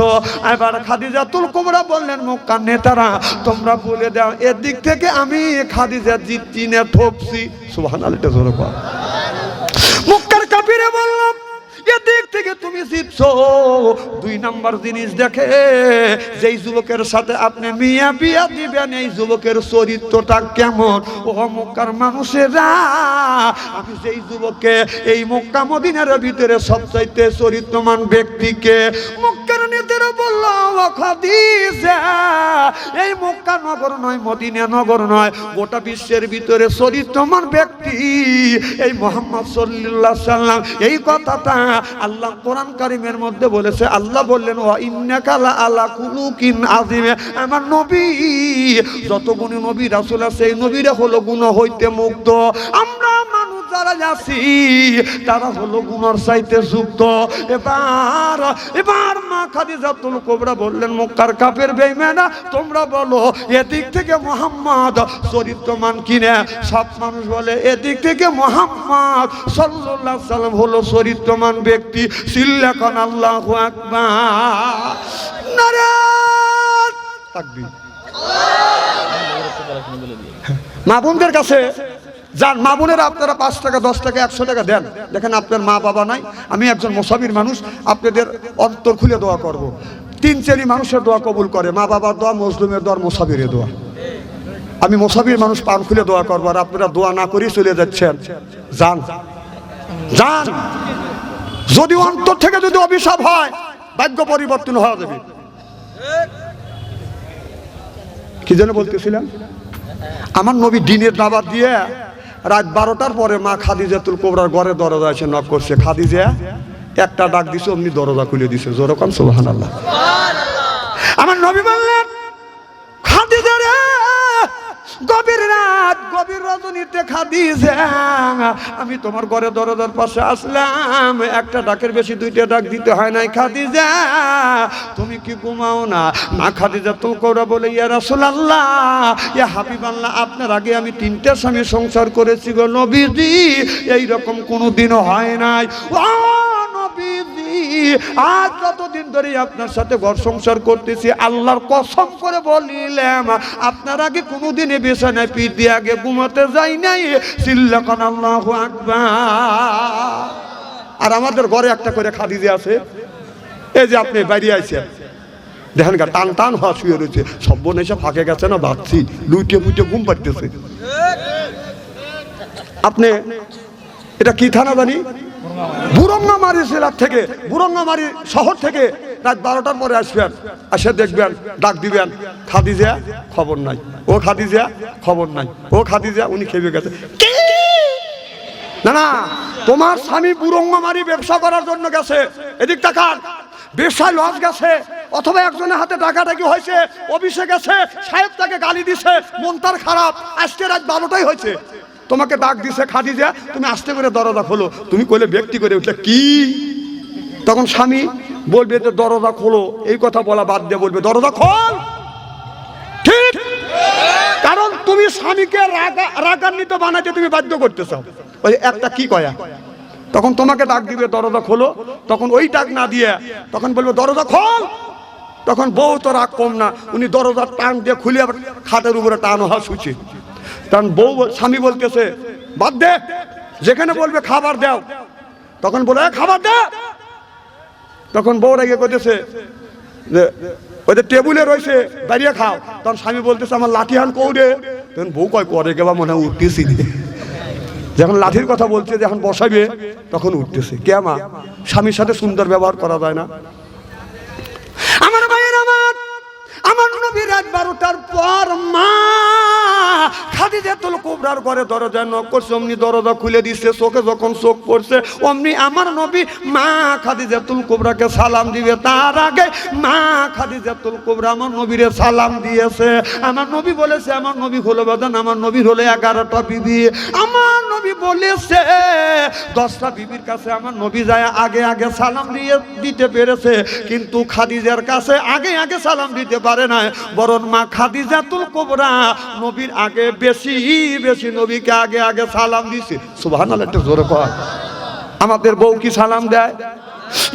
এবার খাদিজাতুল কুবরা বললেন, মক্কার নেতারা তোমরা বলে দাও, এদিক থেকে আমি খাদিজা জিতছি না ঠকছি। সুবহানাল্লাহ, এটা জোরে বল। মক্কার কাফিরে বলল, এদিক থেকে তুমি জিতছো। 2 নাম্বার জিনিস দেখে, যেই যুবকের সাথে আপনি মিয়া বিয়া দিবেন, এই যুবকের চরিত্রটা কেমন। ও মক্কার মানুষেরা, আমি যেই যুবককে এই মক্কা মদিনার ভিতরে সবচাইতে চরিত্রমান ব্যক্তিকে, মক্কার নেতারা বলল, ও খাদিজা, এই মক্কা নগর নয়, মদিনা নগর নয়, গোটা বিশ্বের ভিতরে চরিত্রমান ব্যক্তি এই মুহাম্মদ সাল্লাল্লাহু আলাইহি সাল্লাম। এই কথাটা আল্লাহ কোরআন কারীমের মধ্যে বলেছে। আল্লাহ বললেন, ওয়া ইন্নাকা লা আলা কুলুকিন আযীম। আমার নবী, যত গুণী নবী রাসূল আছে, এই নবীরা হলো গুনাহ হইতে মুক্ত। আমরা মানুষ যারা আছি তারা হলো গুনার চাইতে যুক্ত। এবার মা খাদিজাতুল কুবরা বললেন, মক্কার কাফের বেঈমানরা তোমরা বলো, এদিক থেকে মুহাম্মদ চরিত্রমান কিনা? সব মানুষ বলে, এদিক থেকে মুহাম্মদ সাল্লাল্লাহু আলাইহি সাল্লাম হলো চরিত্রমান ব্যক্তি। সিল্লাকান আল্লাহু আকবার, নারে তাকবীর। মা বোনদের কাছে যান, মা বোনেরা আপনারা 5 টাকা 10 টাকা 100 টাকা দেন। দেখেন আপনার মা বাবা নাই, আমি একজন মুসাফির মানুষ, আপনাদের অন্তর খুলে দোয়া করব। 3 শ্রেণী মানুষের দোয়া কবুল করে, মা বাবার দোয়া, মজলুমের দোয়া, মুসাফিরের দোয়া। আমি মুসাফির মানুষ, পান খুলে দোয়া করবো, আর আপনারা দোয়া না করেই চলে যাচ্ছেন। যান যান, যদি অন্তর থেকে যদি অভিশাপ হয়, ভাগ্য পরিবর্তন হয়ে যাবে। কি যেন বলতেছিলাম? আমার নবী দিনের দাওয়াত দিয়ে রাত 12টার পরে মা খাদিজাতুল কুবরার ঘরে দরজা এসে নক করছে। খাদিজা একটা ডাক দিছে, অমনি দরজা খুলে দিছে। জোরে কোন সুবহানাল্লাহ। আমার নবী বললেন, খাদিজা রে, গভীর রাত, গভীর রজনীতে খাদিজা, আমি তোমার ঘরে দরজার পাশে আসলাম, একটা ডাকের বেশি 2টা ডাক দিতে হয় নাই। খাদিজা তুমি কি ঘুমাও না? মা খাদিজাতুল কুবরা বলে, ইয়া রাসূলুল্লাহ, ইয়া হাবিবাল্লাহ, আপনার আগে আমি 3টা স্বামী সংসার করেছি গো নবীজি, এইরকম কোনোদিনও হয় নাই। ও নবীজি, আজ যতদিন ধরে আপনার সাথে ঘর সংসার করতেছি, আল্লাহর কসম করে বলিলাম, আপনার আগে কোনোদিন বিছানায় পিঠ দিয়ে আগে ঘুমাতে যাই নাই। সিল্লাকান আল্লাহু আকবার। আর আমাদের ঘরে একটা করে খাদিজা আছে। এই যে আপনি বাইরে আইছেন, দেখেন গা টান টান হওয়া শুয়ে রয়েছে, সব বোন এসে ফাঁকে গেছে না, ভাবছি লুটে ফুটে ঘুম পাড়তেছে। আপনি এটা কি থানা জানি, বুরঙ্গামারি জেলার থেকে, বুরঙ্গামারি শহর থেকে রাত 12টার পরে আসবেন, এসে দেখবেন, ডাক দিবেন, খাদিজা খবর নাই, ও খাদিজা খবর নাই, ও খাদিজা, উনি খেপে গেছে। না না, তোমার স্বামী বুরঙ্গামারি ব্যবসা করার জন্য গেছে, এদিক তাকান, ব্যবসায় লস গেছে, অথবা একজনের হাতে ডাকাডাকি হয়েছে, অফিসে গেছে, সাহেব তাকে গালি দিছে, মন তার খারাপ, আজকে রাত 12টাই হয়েছে, তোমাকে ডাক দিছে খাদিজা, তুমি আস্তে করে দরজা খোলো, তুমি কইলে ব্যক্তি করে উঠলে কি, তখন স্বামী বলবে যে দরজা খোলো, এই কথা বলা বাদ দিয়ে বলবে দরজা খোল, ঠিক? কারণ তুমি স্বামীকে রাগান্বিত বানাতে তুমি বাধ্য করতে চাও, ওই একটা কি কয়া, তখন তোমাকে ডাক দিবে দরজা খোলো, তখন ওই ডাক না দিয়ে তখন বলবে দরজা খোল, তখন বউ তো রাগ কম না, উনি দরজার টান দিয়ে খুলে আবার খাটের উপরে টান হওয়া শুচি, কারণ বউ, স্বামী বলতেছে বাদ দে, যেখানে বলবে খাবার দাও, তখন বলে খাবার দে, তখন বউ রেগে করতেছে যে ওদের টেবিলে রয়েছে দাঁড়িয়ে খাও, তখন স্বামী বলতেছে আমার লাঠি হান কৌড়ে, তখন বউ কয় করে গেবা মনে হয় উঠতেছি, যখন লাঠির কথা বলছে, যখন বসাবে তখন উঠতেছে, কে মা, স্বামীর সাথে সুন্দর ব্যবহার করা যায় না? আমার ভাইয়ের, আমার নবী রাত 12টার পর মা খাদিজাতুল কুবরার ঘরে দরজা নক করছে, অমনি দরজা খুলে দিচ্ছে, চোখে যখন চোখ পড়ছে অমনি আমার নবী মা খাদিজাতুল কুবরাকে সালাম দিবে, তার আগে মা খাদিজাতুল কুবরা আমার নবীরে সালাম দিয়েছে। আমার নবী বলেছে, আমার নবী হলো বাদান, আমার নবীর হলো 11টা বিবি, আমার নবী বলেছে 10টা বিবির কাছে আমার নবী যায় আগে আগে সালাম দিতে পেরেছে, কিন্তু খাদিজার কাছে আগে আগে সালাম দিতে পারে না, বরং মা খাদিজাতুল কুবরা নবীর আগে বেশি বেশি নবীকে আগে আগে সালাম দিছে। সুবহানাল্লাহ, একটু জোরে কর। আমাদের বউ কি সালাম দেয়?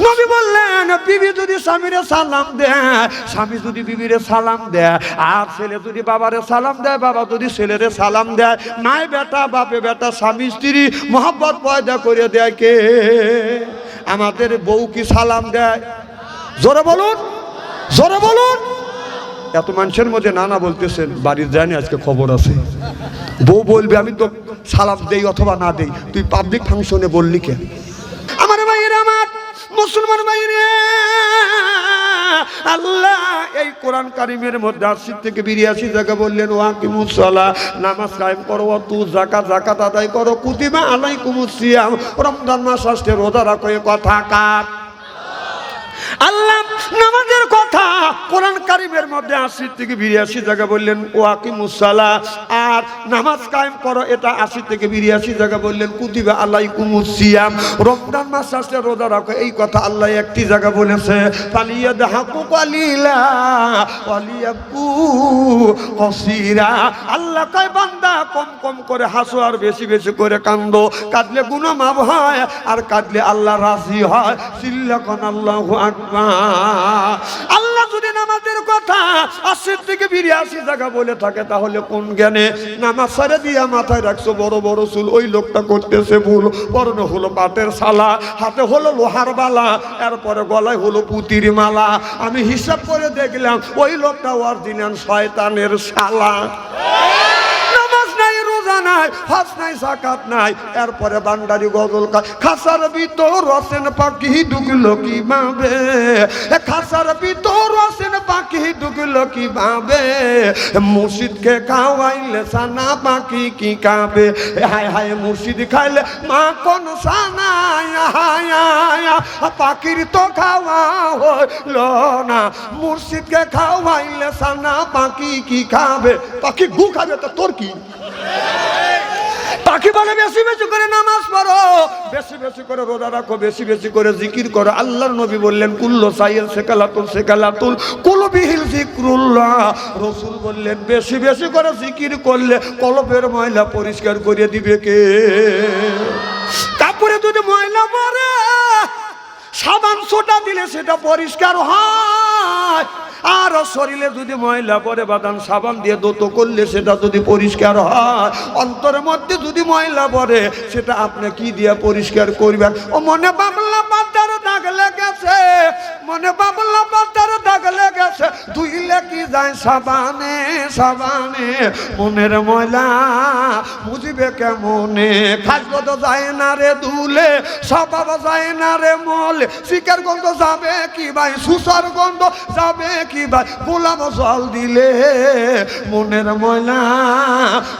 নবী বললেন বিবি যদি স্বামীরে সালাম দেয়, স্বামী যদি বিবিরে সালাম দেয়, আর ছেলে যদি বাবারে সালাম দেয়, বাবা যদি ছেলেরে সালাম দেয়, মায় বেটা বাপে বেটা স্বামী স্ত্রী মোহাব্বত পয়দা করে দেয় কে? আমাদের বউ কি সালাম দেয়? জোরে বলুন, জোরে বলুন। এত মানুষের মধ্যে নানা বলতেছেন, বাড়ির জানি আজকে খবর আছে, বউ বলবে আমি তো সালাম দেই অথবা না দেই, তুই পাবলিক ফাংশনে বললি কে? আমার ভাইয়েরা, আমার মুসলমান ভাইয়েরা, আল্লাহ এই কোরআন কারিমের মধ্যে 80 থেকে 82 জায়গা বললেন ওয়াকিমুস সালাহ, নামাজ কায়েম করো, তু যাকাত আদায় করো, কুতিবা আলাইকুমুস সিয়াম, রমজান মাস আসছে রোজা রাখো, এ কথা কার? আল্লাহ নামাজের কথা কোরআন কারিমের মধ্যে 80 থেকে 82 জায়গা বললেন ওয়াকিমুস সালাহ, আর নামাজ কায়েম করো এটা 80 থেকে 82 জায়গা বললেন কুতিবা আলাইকুমুস সিয়াম, রমজান মাস আসলে রোজা রাখো, এই কথা আল্লাহ একটি জায়গা বলেছে ফালিয়াদহাকু কালিলা ওয়ালিয়াবকু কাসীরা। আল্লাহ কয় বান্দা কম কম করে হাসো আর বেশি বেশি করে কান্দো, কাঁদলে গুনাহ মাফ হয়, আর কাঁদলে আল্লাহ রাজি হয়। সিল্লাকান আল্লাহু আকবার। আল্লাহ যদি নামাজের কথা 80 থেকে 82 জায়গা বলে থাকে, তাহলে কোন জ্ঞানে নামাজ ছেড়ে দিয়া মাথায় রাখছো বড় বড় চুল, ওই লোকটা করতেছে ভুল। পরনে হলো পাটের শালা, হাতে হলো লোহার বালা, এরপরে গলায় হলো পুতির মালা। আমি হিসাব করে দেখলাম ওই লোকটা অরিজিনাল শয়তানের শালা। নামাজ নাই, রোজা নাই, হজ নাই, যাকাত নাই, এরপরে বান্দারি গজল খাসার ভিতর রসেন পাখি ঢুকলো কিভাবে, খাসার ভিতর রসেন পাখি ঢুকলো কিভাবে, মুর্শিদকে খাওয়াইলে সানা পাখি কি খাবে, হায় হায় মুর্শিদ খাইলে মা কোন সানা, পাখির তো খাওয়া হইল না, মুর্শিদকে খাওয়াইলে সানা পাখি কি খাবে, পাখি গু খাবে তো তোর কি? পাখি বলে বেশি বেশি করে নামাজ পড়ো, বেশি বেশি করে রোজা রাখো, বেশি বেশি করে জিকির করো। আল্লাহর নবী বললেন কুল্লু সাইল সেকালাতুল কুলবিহিল যিকরুল্লাহ। রাসূল বললেন বেশি বেশি করে জিকির করলে কলবের ময়লা পরিষ্কার করে দিবে কে? কাপড়ে যদি ময়লা পড়ে সাবান সোটা দিলে সেটা পরিষ্কার হয়, আর শরীরে যদি ময়লা পড়ে বাদান সাবান দিয়ে ধৌত করলে সেটা যদি পরিষ্কার হয়, অন্তরের মধ্যে যদি ময়লা পড়ে সেটা আপনি কি দিয়ে পরিষ্কার করবেন? ও মনে বাবলা পাতার দাগ লেগেছে, মনে বাবলা পাতার দাগ লেগেছে, ধুইলে কি যায় সাবানে সাবানে, মনের ময়লা বুঝিবে কেমনে? খাসবো তো যায় না রে ধুলে, স্বভাব যায় না রে মলে, শিকার গন্ধ যাবে কি ভাই, সুসার গন্ধ যাবে কি ভাই, গোলাপ জল দিলে মনের ময়লা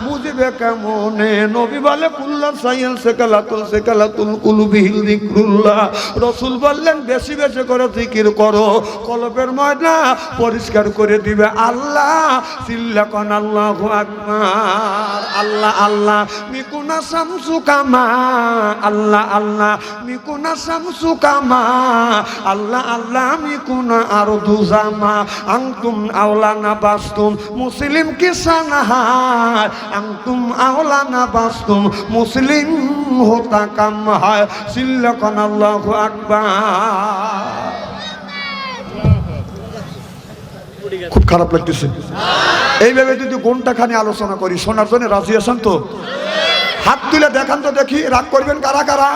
বুঝিবে কেমনে? নবী বলে কুল্লা সাইয়াল সেকালাতুল কুলুবিহিল যিকরুল্লাহ, রাসূল বললেন বেশি বেশি করে জিকির করো, কলবের ময়লা পরিষ্কার করে দিবে আল্লাহ। সিল্লাকান আল্লাহু আকবার। আল্লাহ আল্লাহ মিকুনা শামসু কামা, আল্লাহ আল্লাহ মিকুনা শামসু কামা, আল্লাহ আল্লাহ মিকুনা আরদু জামা, আনতুম আওলানা বাস্তুম মুসলিম কিসানহার, আনতুম আওলানা বাস্তুম মুসলিম হোতা কাম হয়। সিল্লাকান আল্লাহু আকবার। খুব খারাপ লাগতেছে। এইভাবে যদি ঘন্টাখানি আলোচনা করি, শোনার জন্য রাজি আছেন তো? হাত তুলে দেখান তো দেখি, রাগ করবেন কারা কারা?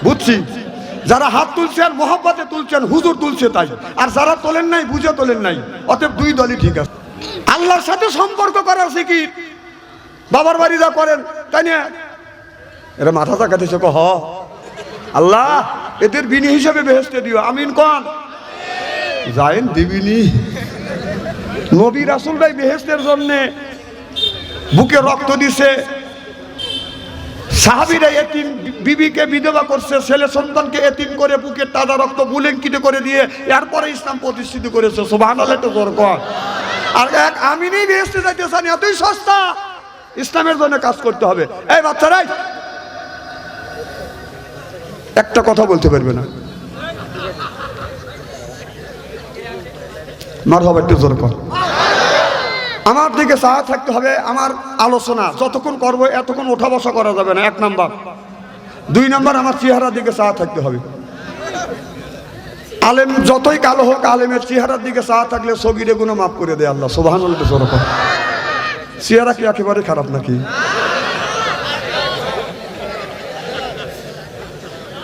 বুঝছি, যারা হাত তুলছেন মোহাব্বতে তুলছেন, হুজুর তুলছে তাই, আর যারা তোলেন নাই বুঝে তোলেন নাই, অতএব দুই দলই ঠিক আছে। আল্লাহর সাথে সম্পর্ক করার কি বাবার বাড়ি যা করেন তাই না, এরা মাথা চাকাতেছে হ আল্লাহ এদের বিনি হিসাবে বেহেশতে দিও, আমিন কোন যায়েন দিবিনি। নবী রাসূলরাই বেহেশতের জন্য বুকে রক্ত দিছে, সাহাবীরা এতিম বিবিকে বিধবা করছে, ছেলে সন্তানকে এতিম করে বুকে তাজা রক্ত বুলেঙ্কিত করে দিয়ে এরপরে ইসলাম প্রতিষ্ঠিত করেছে। সুবহানাল্লাহ, একটু জোর কর। আর এক আমিনই বেহেশতে যাইতেছেন, এতই সস্তা। ইসলামের জন্য কাজ করতে হবে। এই বাচ্চারাই একটা কথা বলতে পারবে না, মারহাবা, একটু জোর কর। আমার দিকে চাওয়া থাকতে হবে। আমার আলোচনা যতক্ষণ করবো এতক্ষণ ওঠা বসা করা যাবে না, 1 নাম্বার। 2 নাম্বার, আমার চেহারার দিকে চাওয়া থাকতে হবে। আলেম যতই কালো হোক, আলেমের চেহারার দিকে চাওয়া থাকলে সগীরে গুনাহ মাফ করে দেয় আল্লাহ। সুবহানাল্লাহ, জোর কর। চেহারা কি একেবারে খারাপ নাকি?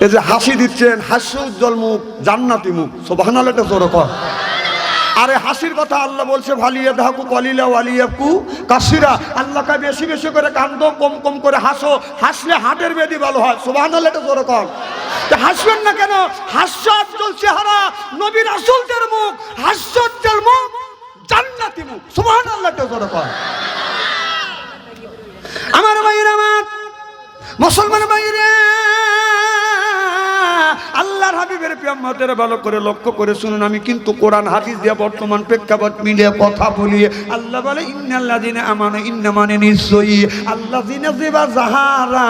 এই যে হাসি দিচ্ছেন, হাস্য উজ্জ্বল মুখ, জান্নাতি মুখ। সুবহানাল্লাহ, জোর কর। আরে হাসির কথা আল্লাহ বলছে ভালিয়া দাহকু কলিলা ওয়ালিয়াকু কাসিরা, আল্লাহকে বেশি বেশি করে কান্দো, কম কম করে হাসো, হাসলে হাটের বেদি ভালো হয়। সুবহানাল্লাহ, এটা জোরে কর। হাসবেন না কেন? হাস্যোজ্জ্বল চেহারা, নবী রাসূলদের মুখ, হাস্যোজ্জ্বল মুখ, জান্নাতি মুখ। সুবহানাল্লাহ, এটা জোরে কর। আমার ভাইরা, আমার মুসলমান ভাইরা, আল্লাহর হাবিবের প্রেমতের ভালো করে লক্ষ্য করে শুনুন। আমি কিন্তু কোরআন হাদিস দিয়ে বর্তমান প্রেক্ষাপট মিলিয়ে কথা বলি। আল্লাহ বলে ইন্নাল্লাযিনা আমানু, ইন্না মানে নিশ্চয়ই আল্লাযিনা যিবা যাহারা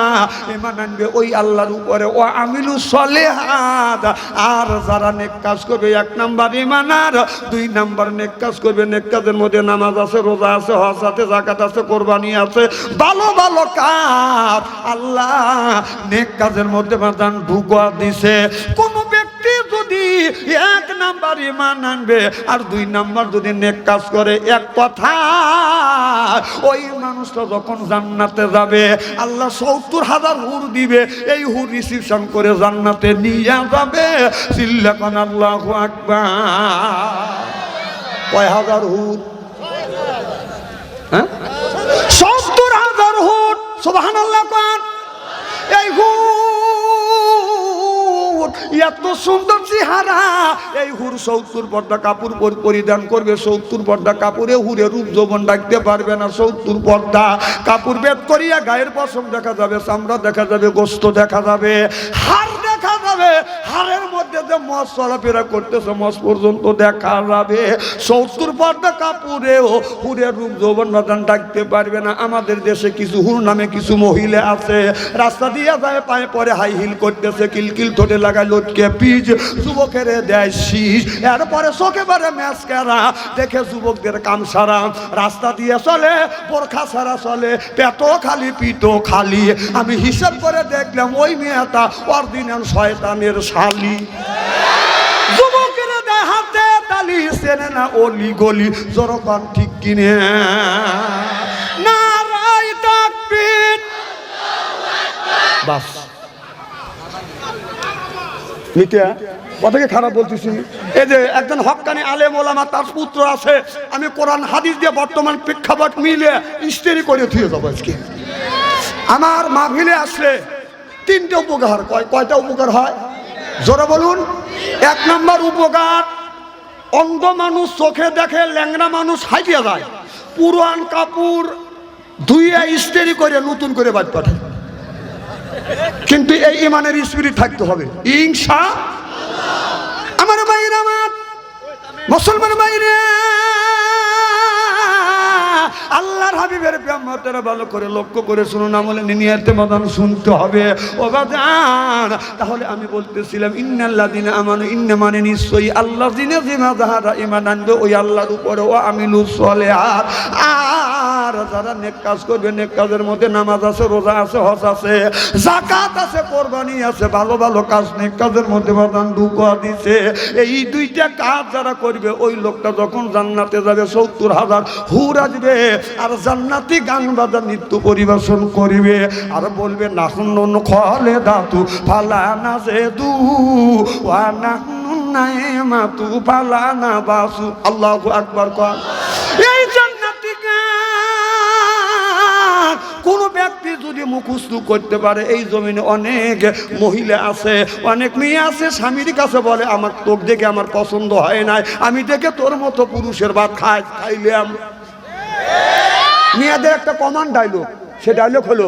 ঈমান আনবে ওই আল্লাহর উপরে, ও আমিলু সলিহাত, আর যারা নেক কাজ করবে। 1 নাম্বার ঈমান, আর 2 নাম্বার নেক কাজ করবে। নেক কাজের মধ্যে নামাজ আছে, রোজা আছে, হজ আছে, যাকাত আছে, কুরবানি আছে, ভালো ভালো কাজ। আল্লাহ নেক কাজের মধ্যে বাদান ঢুকা দিছে। কোন ব্যক্তি যদি 1 নাম্বার ঈমান আনবে আর 2 নাম্বার যদি নেক কাজ করে, এক কথা ওই মানুষটা যখন জান্নাতে যাবে আল্লাহ 70,000 হুর দিবে। এই হুর রিসিপশন করে জান্নাতে নিয়ে যাবে। সিল্লাকান আল্লাহু আকবার। কয় হাজার হুর? 70,000 হুর। সুবহানাল্লাহ কোন? এই হুর এত সুন্দর চেহারা, এই হুর 70 পর্দা কাপড় পরিধান করবে। 70 পর্দা কাপড়ে হুরে রূপ যৌবন ডাকতে পারবে না। 70 পর্দা কাপড় বেদ করিয়া গায়ের পশম দেখা যাবে, চামড়া দেখা যাবে, গোস্ত দেখা যাবে, হাড় দেখা যাবে। হাড়ের মধ্যে যে মস চলাফেরা করতেছে মস পর্যন্ত দেখা যাবে। 70 পর্দা কাপড়েও হুরের রূপ যৌবন বাদান ডাকতে পারবে না। আমাদের দেশে কিছু হুর নামে কিছু মহিলা আছে, রাস্তা দিয়ে যায়, পায়ে পরে হাই হিল করতেছে, কিলকিল ঠোঁটে লাগায় লটকে পিচ, যুবকের দেয় শীষ, এরপরে চোখে বারে ম্যাসকারা, দেখে যুবকদের কাম সারা। রাস্তা দিয়ে চলে, বোরখা ছাড়া চলে, পেটও খালি পিঠও খালি। আমি হিসাব করে দেখলাম ওই মেয়েটা অরিজিনাল শয়তানের শালি। যুবকের দেয় হাতে তালি, চেনে না অলি গলি, জোরকান ঠিক কিনে নারায়ে তাকবীর। বাস মিটিয়া কথাকে খারাপ বলতেছি। এই যে একজন হক্কানি আলেম ওলামা, তার পুত্র আছে, আমি কোরআন হাদিস দিয়ে বর্তমান প্রেক্ষাপট মিলে ইস্তেরি করে থুয়ে যাবো আজকে। আমার মাহফিলে আসলে তিনটে উপকার। কয়টা উপকার হয় জোরে বলুন? এক নম্বর উপকার, অন্ধ মানুষ চোখে দেখে, ল্যাংড়া মানুষ হাইটিয়া যায়, পুরান কাপড় ধুইয়া ইস্তেরি করে নতুন করে বাদ পাঠায়। কিন্তু এই ইমানের স্পিরিট থাকতে হবে ইনশাআল্লাহ। আমার ভাইরা, আমার মুসলমান ভাইরা, আল্লাহর হাবিবের ব্যায়ামতেরা ভালো করে লক্ষ্য করে শুনুন, আমলে নিয়তে মদন শুনতে হবে ও বাজান। তাহলে আমি বলতেছিলাম ইন্নাল্লাযিনা আমানু, ইন্না মানে নিশ্চয়ই আল্লাযিনা যিনা যাহারা ঈমান আনবে ওই আল্লাহর উপরে, ও আমিলুস সলিহাত, আর যারা নেক কাজ করবে, নেক কাজের মধ্যে নামাজ আছে, রোজা আছে, হজ আছে, যাকাত আছে, কোরবানি আছে, ভালো ভালো কাজ নেক কাজের মধ্যে বাদান ঢুকা দিছে। এই দুইটা কাজ যারা করবে ওই লোকটা যখন জান্নাতে যাবে ৭০,০০০ হুর আসবে, আর জান্নাতি গান বাজা নৃত্য পরিবেশন করিবে, আর বলবে নাহুন খালেদাতু ফালানা জেদু ওয়া নাহনু নাইমাতু ফালানা বাসু। আল্লাহু আকবার। কর এই জান্নাতি গান কোন ব্যক্তি যদি মুখস্থ করতে পারে, এই জমিনে অনেক মহিলা আছে, অনেক মেয়ে আছে, স্বামীর কাছে বলে আমার তোক দেখে আমার পছন্দ হয় নাই, আমি দেখে তোর মতো পুরুষের ভাত খাইলাম। মেয়েদের একটা কমন ডায়লগ, সে ডায়লগ হলো,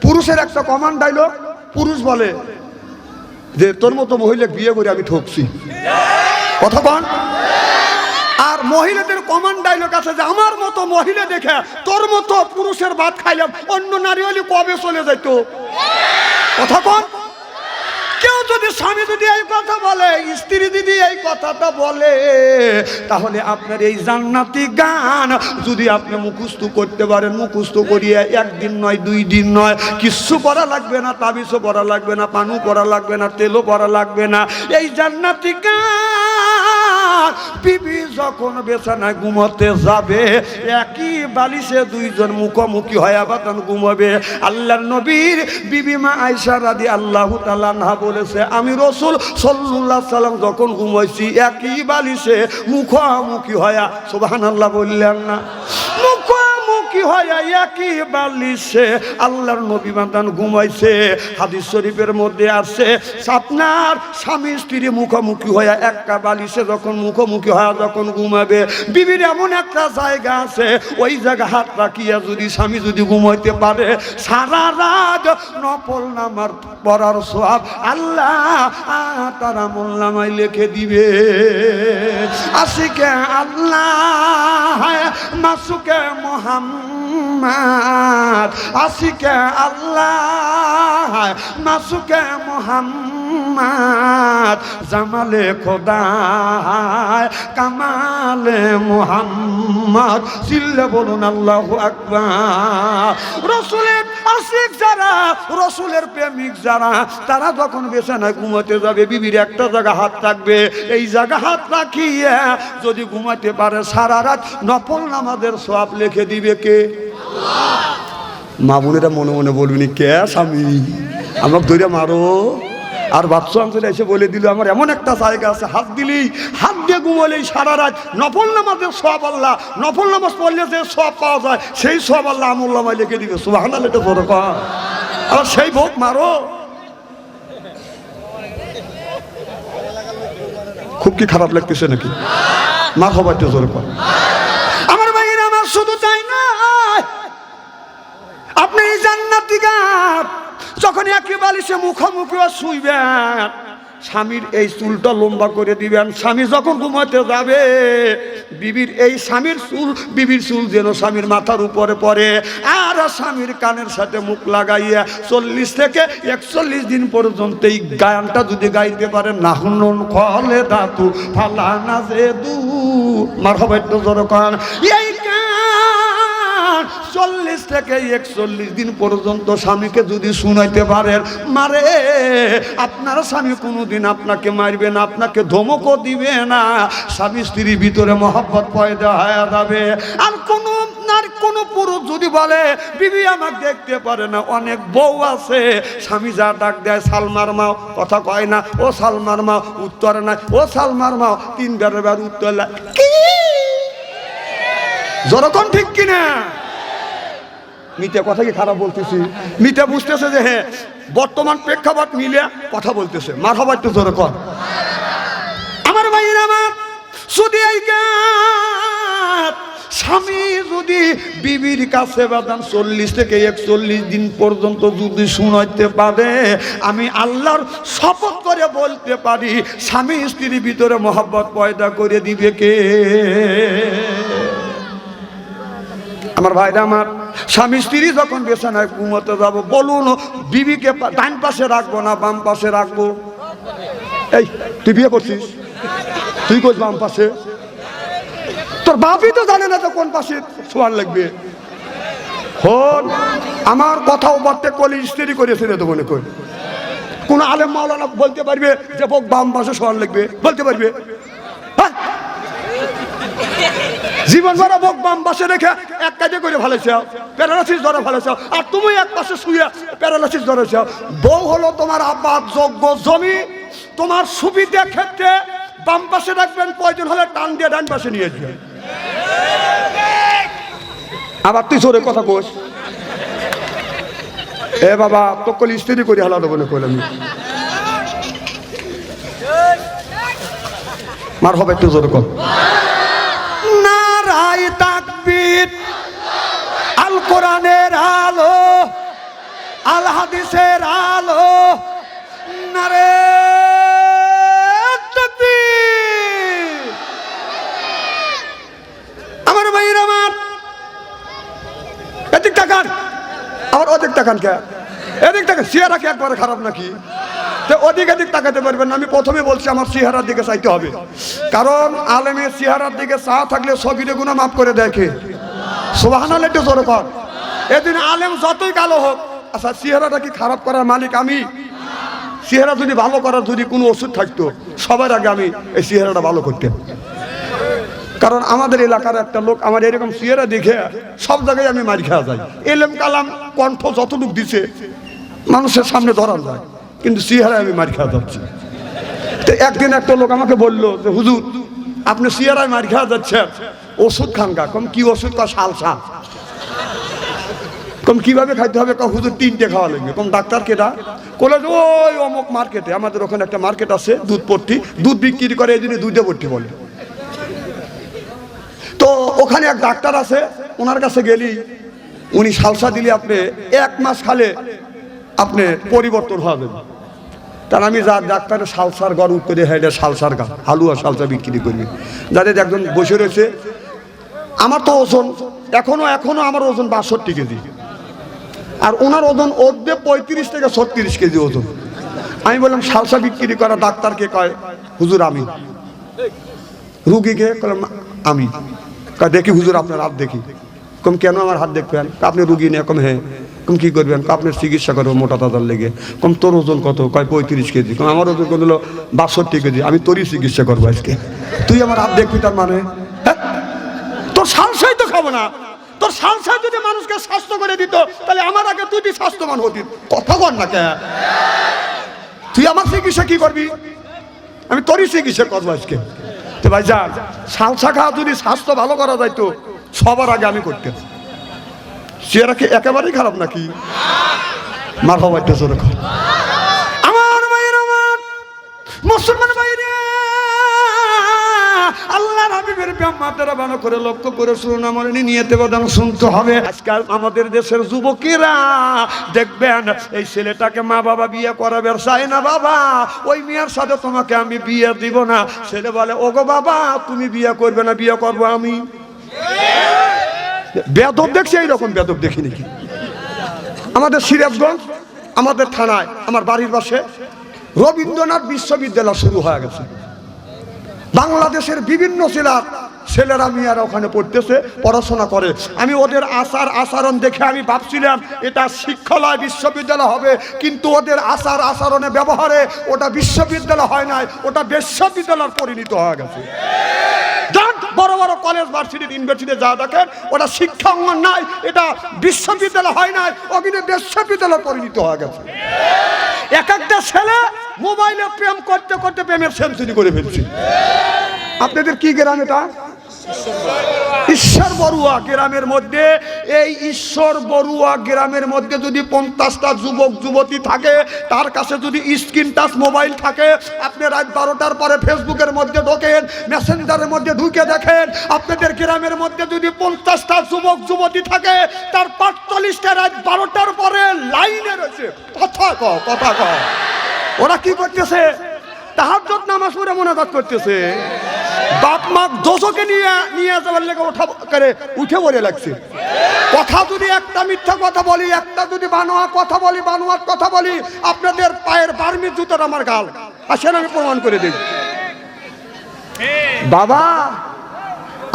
পুরুষের একটা কমন ডায়লগ, পুরুষ বলে যে তোর মতো মহিলা বিয়ে করে আমি ঠকছি, কথা বল। আর মহিলাদের কমন ডায়লগ আছে যে আমার মতো মহিলা দেখে তোর মতো পুরুষের ভাত খাইলাম, অন্য নারী হলে কবে চলে যেত, কথা বল। কেউ যদি স্বামী যদি এই কথা বলে, স্ত্রী যদি এই কথাটা বলে, তাহলে আপনার এই জান্নাতি গান যদি আপনি মুখস্থ করতে পারেন, মুখস্থ করিয়ে একদিন নয়, 2 দিন নয়, কিচ্ছু করা লাগবে না, তাবিজও করা লাগবে না, পানু করা লাগবে না, তেলও করা লাগবে না, এই জান্নাতি গান বিবি যখন বিছানায় ঘুমাতে যাবে, একই বালিশে দুইজন মুখোমুখি হয়ে বাতান ঘুমাবে। আল্লাহর নবীর বিবি মা আয়েশা রাদিয়াল্লাহু তাআলা আনহা বলেছে, আমি রাসূল সাল্লাল্লাহু আলাইহি সাল্লাম যখন ঘুমাইছি একই বালিশে মুখোমুখি হয়ে, সুবহানাল্লাহ বললেন না, মুখোমুখি হয়ে একই বালিশে আল্লাহর নবী বাতান ঘুমাইছে। হাদিস শরীফের মধ্যে আছে, আপনার স্বামী স্ত্রী মুখোমুখি হয়ে একটা বালিশে যখন মুখোমুখি হয়ে যখন ঘুমাবে, বিবির এমন একটা জায়গা আছে, ওই জায়গা হাত রাখিয়া যদি স্বামী যদি ঘুমাইতে পারে, সারা রাত নফল নামাজ পড়ার সওয়াব আল্লাহ তার আমল নামায় লিখে দিবে। আশিকে আল্লাহ মাসুকে মুহাম্মদ, আশিকে আল্লাহ মাসুকে মুহাম্মদ, জামালে খোদা কামালে মুহাম্মদ, চিল্লে বলুন আল্লাহু আকবার। রাসূলের আশিক যারা, রাসূলের প্রেমিক যারা, তারা যখন বিছানায় ঘুমাতে যাবে, বিবির একটা জায়গা হাত রাখবে, এই জায়গা হাত রাখিয়ে যদি ঘুমাতে পারে, সারা রাত নফল নামাজের সওয়াব লিখে দিবে কে? আল্লাহ। মা বোনেরা মনে মনে বলবেন, কে স্বামী আমাকে ধরে মারো। আর বাচ্চা অঞ্চলে এসে বলে দিল, আমার এমন একটা জায়গা আছে, হাত দিলেই, হাত দিয়ে ঘুমালেই সারা রাত নফল নামাজের সওয়াব আল্লাহ, নফল নামাজ পড়লে যে সওয়াব পাওয়া যায় সেই সওয়াব আল্লাহ আমল নামায় লিখে দিবে। সুবহানাল্লাহ, এটা বড় কথা। আর সেই ভোগ মারো। খুব কি খারাপ লাগতেছে নাকি? মা খবর তো জোর কর। আমার ভাইয়ের, আমার শুধু তাই না, আপনি এই জান্নাতি গান যখন একই বালিশে মুখোমুখি শুইবেন, স্বামীর এই চুলটা লম্বা করে দিবেন। স্বামী যখন ঘুমাতে যাবে, বিবির এই স্বামীর চুল, বিবির চুল যেন স্বামীর মাথার উপরে পড়ে, আর স্বামীর কানের সাথে মুখ লাগাইয়া 40 থেকে 41 দিন পর্যন্ত এই গানটা যদি গাইতে পারেন, নাহুন খালেদাতু ফালানা জেদু, মারহাবা, একটু জোরে কান। এই গান 40 থেকে 41 দিন পর্যন্ত স্বামীকে যদি শুনাইতে পারেন, মারে আপনার স্বামী কোনোদিন আপনাকে মারবে না, আপনাকে ধমকও দিবে না, স্বামী স্ত্রীর ভিতরে মহব্বত পয়দা হয়ে যাবে। আর কোনো পুরুষ যদি বলে বিবি আমাকে দেখতে পারে না, অনেক বউ আছে, স্বামী যা ডাক দেয় সালমার মাও, কথা কয় না, ও সালমার মাও, উত্তর নাই, ও সালমার মাও, 3 বার উত্তর কি যখন, ঠিক কিনা? মিটা কথা কি খারাপ বলতেছি? মিটা বুঝতেছে যে হ্যাঁ বর্তমান প্রেক্ষাপট মিলে কথা বলতেছে। মারহাবা একটু জোরে কর। আমার ভাইয়েরা আমার, যদি এই স্বামী যদি বিবির কাছে বাদান 40 থেকে 41 দিন পর্যন্ত যদি শুনাইতে পারে, আমি আল্লাহর শপথ করে বলতে পারি স্বামী স্ত্রীর ভিতরে মহব্বত পয়দা করে দিবে কে? আমার ভাইরা আমার, স্বামী স্ত্রী যখন বিছানায় ঘুমোতে যাব, বলুন বিবিকে ডান পাশে রাখবো না বাম পাশে রাখবো? এই তুই বিয়ে করছিস, তুই কইস বাম পাশে, তোর বাপই তো জানে না তো কোন পাশে শোয়ার লাগবে। হন আমার কথাও বলতে কলি স্ত্রী করেছে তো মনে করি। কোন আলেম মাওলানা বলতে পারবে যে বাম পাশে শোয়ার লাগবে? বলতে পারবে? জীবন ভরা বক বাম পাশে রেখে এক কাজে করে ফেলেছে, প্যারালাইসিস ধরে ফেলেছে, আর তুমি এক পাশে শুয়ে প্যারালাইসিস ধরেছ। বউ হলো তোমার আবাদ যোগ্য জমি, তোমার সুবিধা ক্ষেত্রে বাম পাশে রাখবেন, প্রয়োজন হলে টান দিয়ে ডান পাশে নিয়ে যাবেন। আবার তুই জোরে কথা কোস, এ বাবা তো কলি স্ত্রী করে হালা দেবো না কইলাম। মার হবে একটু জোরে কর। নারায়ে তাকবীর, আল কোরআনের আলো, আল হাদিসের আলো, নারে তাকবীর। আমার ভাইরা আমার, এদিক তাকান, আবার ওদিক তাকান কে? এদিক তাকান, চেহারা কি একবারে খারাপ নাকি? ওদিক এদিক তাকাতে পারবেন না। আমি প্রথমে বলছি আমার চেহারার দিকে চাইতে হবে, কারণ আলেমের চেহারার দিকে চা থাকলে সগিরে গুনাহ মাফ করে দেখে। সুবহানাল্লাহ একটু জোরে কর। এদিন আলেম যতই কালো হোক, আচ্ছা চেহারাটা কি খারাপ করার মালিক আমি? চেহারা যদি ভালো করার যদি কোনো ওষুধ থাকতো, সবার আগে আমি এই চেহারাটা ভালো করতাম। কারণ আমাদের এলাকার একটা লোক আমার এরকম চেহারা দেখে সব জায়গায় আমি মার খাওয়া যাই। এলেম কালাম কণ্ঠ যতটুক দিছে মানুষের সামনে ধরা যায়, কিন্তু চেহারায় আমি মার খাওয়া যাচ্ছি। তো একদিন একটা লোক আমাকে বললো যে হুজুর আপনি চেহারায় মার খাওয়া যাচ্ছেন, ওষুধ খান গা। কম কি ওষুধ? কা সালসা। কম কিভাবে খাইতে হবে? কা হুজুর 3টে খাওয়া লাগবে। কম ডাক্তার কেটা? বলে ওই অমুক মার্কেটে, আমাদের ওখানে একটা মার্কেট আছে দুধ পট্টি, দুধ বিক্রি করে, এই জন্য দুধে পট্টি বলে। তো ওখানে এক ডাক্তার আছে, ওনার কাছে গেলি উনি সালসা দিলে আপনি 1 মাস খালে আপনি পরিবর্তন হওয়া যাবে। তার আমি যা ডাক্তারের সালসার ঘর উত্তরে হেডে সালসার গা হালুয়া সালসা বিক্রি করবি। যাদের একজন বসে রয়েছে, আমার তো ওজন এখনো আমার ওজন 62 কেজি, আর ওনার ওজন অর্ধে 35 থেকে 36 কেজি ওজন। আমি বললাম সালসা বিক্রি করা ডাক্তারকে কয় হুজুর আমি, রুগীকে কলাম আমি। দেখি হুজুর আপনার হাত দেখি। কম কেন আমার হাত দেখবেন? আপনি রুগী নিয়ে। কম হ্যাঁ। কম কি করবেন? আপনার চিকিৎসা করবো মোটা তাজার লেগে। কম তোর ওজন কত? কয় 35 কেজি। কম আমার ওজন কত? হলো 62 কেজি। আমি তোরই চিকিৎসা করবো আজকে। তুই আমার হাত দেখবি তার মানে? তোর সালসাই তো খাবো না। তোর সালসা যদি মানুষকে স্বাস্থ্য করে দিত, তাহলে আমার আগে তুই স্বাস্থ্যবান হতি। কথা বল না কে? তুই আমার চিকিৎসা কি করবি? আমি তোরই চিকিৎসা করবো আজকে। তো ভাই যান, সালসা খাওয়া যদি স্বাস্থ্য ভালো করা যাইতো, সবার আগে আমি করতাম। চেহারা কি একেবারেই খারাপ নাকি? মার হওয়া একটা জোরে কর। আমার ভাইয়ের, আমার মুসলমান ভাইরে, আল্লাহর হাবিবের ব্যাপারটা ভালো করে লক্ষ্য করে শুনুন, আমার নিয়তে বাদাম শুনতে হবে। আজকাল আমাদের দেশের যুবকেরা দেখবেন এই ছেলেটাকে মা বাবা বিয়ে করাবে চায় না, বাবা ওই মেয়ের সাথে তোমাকে আমি বিয়ে দিব না। ছেলে বলে ওগো বাবা তুমি বিয়ে করবে না, বিয়ে করবো আমি। বেদব দেখছি, এইরকম বেদব দেখি নাকি? আমাদের সিরাজগঞ্জ, আমাদের থানায়, আমার বাড়ির পাশে রবীন্দ্রনাথ বিশ্ববিদ্যালয় শুরু হয়ে গেছে। বাংলাদেশের বিভিন্ন জেলার ছেলেরা মেয়েরা ওখানে পড়তেছে, পড়াশোনা করে। আমি ওদের আচার আচরণ দেখে আমি ভাবছিলাম এটা শিক্ষালয় বিশ্ববিদ্যালয় হবে, কিন্তু ওদের আচার আচরণে ব্যবহারে ওটা বিশ্ববিদ্যালয় হয় নাই, ওটা বিশ্ববিদ্যালয় পরিণত হয়ে গেছে। বড় বড় কলেজ ভার্সিটি ইউনিভার্সিটি যা দেখেন ওটা শিক্ষা অঙ্গন নাই, এটা বিশ্ববিদ্যালয় হয় নাই, ও কিন্তু বিশ্ববিদ্যালয় পরিণত হয়ে গেছে। এক একটা ছেলে মোবাইলে প্রেম করতে করতে প্রেমের সেঞ্চুরি করে ফেলছে। আপনাদের কি গ্রাম এটা? ঈশ্বর বড়ুয়া গ্রামের মধ্যে, এই ঈশ্বর বড়ুয়া গ্রামের মধ্যে যদি 50টা যুবক যুবতী থাকে, তার কাছে যদি স্ক্রিন টাচ মোবাইল থাকে, আপনি রাত 12টার পরে ফেসবুকের মধ্যে ঢোকেন, মেসেঞ্জারের মধ্যে ঢুকে দেখেন, আপনাদের গ্রামের মধ্যে যদি 50টা যুবক যুবতী থাকে, তার 45টা রাত 12টার পরে লাইনে রয়েছে। কথা কও ওরা কি করতেছে? তাহাজ্জুদ নামাজ পড়ে মুনাজাত করতেছে। বাপ মা দোষকে নিয়ে যাওয়ার লেগে উঠে পড়ে লাগছে। কথা যদি একটা মিথ্যা কথা বলি, একটা যদি বানোয়া কথা বলি, বানোয়ার কথা বলি, আপনাদের পায়ের বার্মির জুতোর আমার গাল আসেন, আমি প্রমাণ করে দিই। বাবা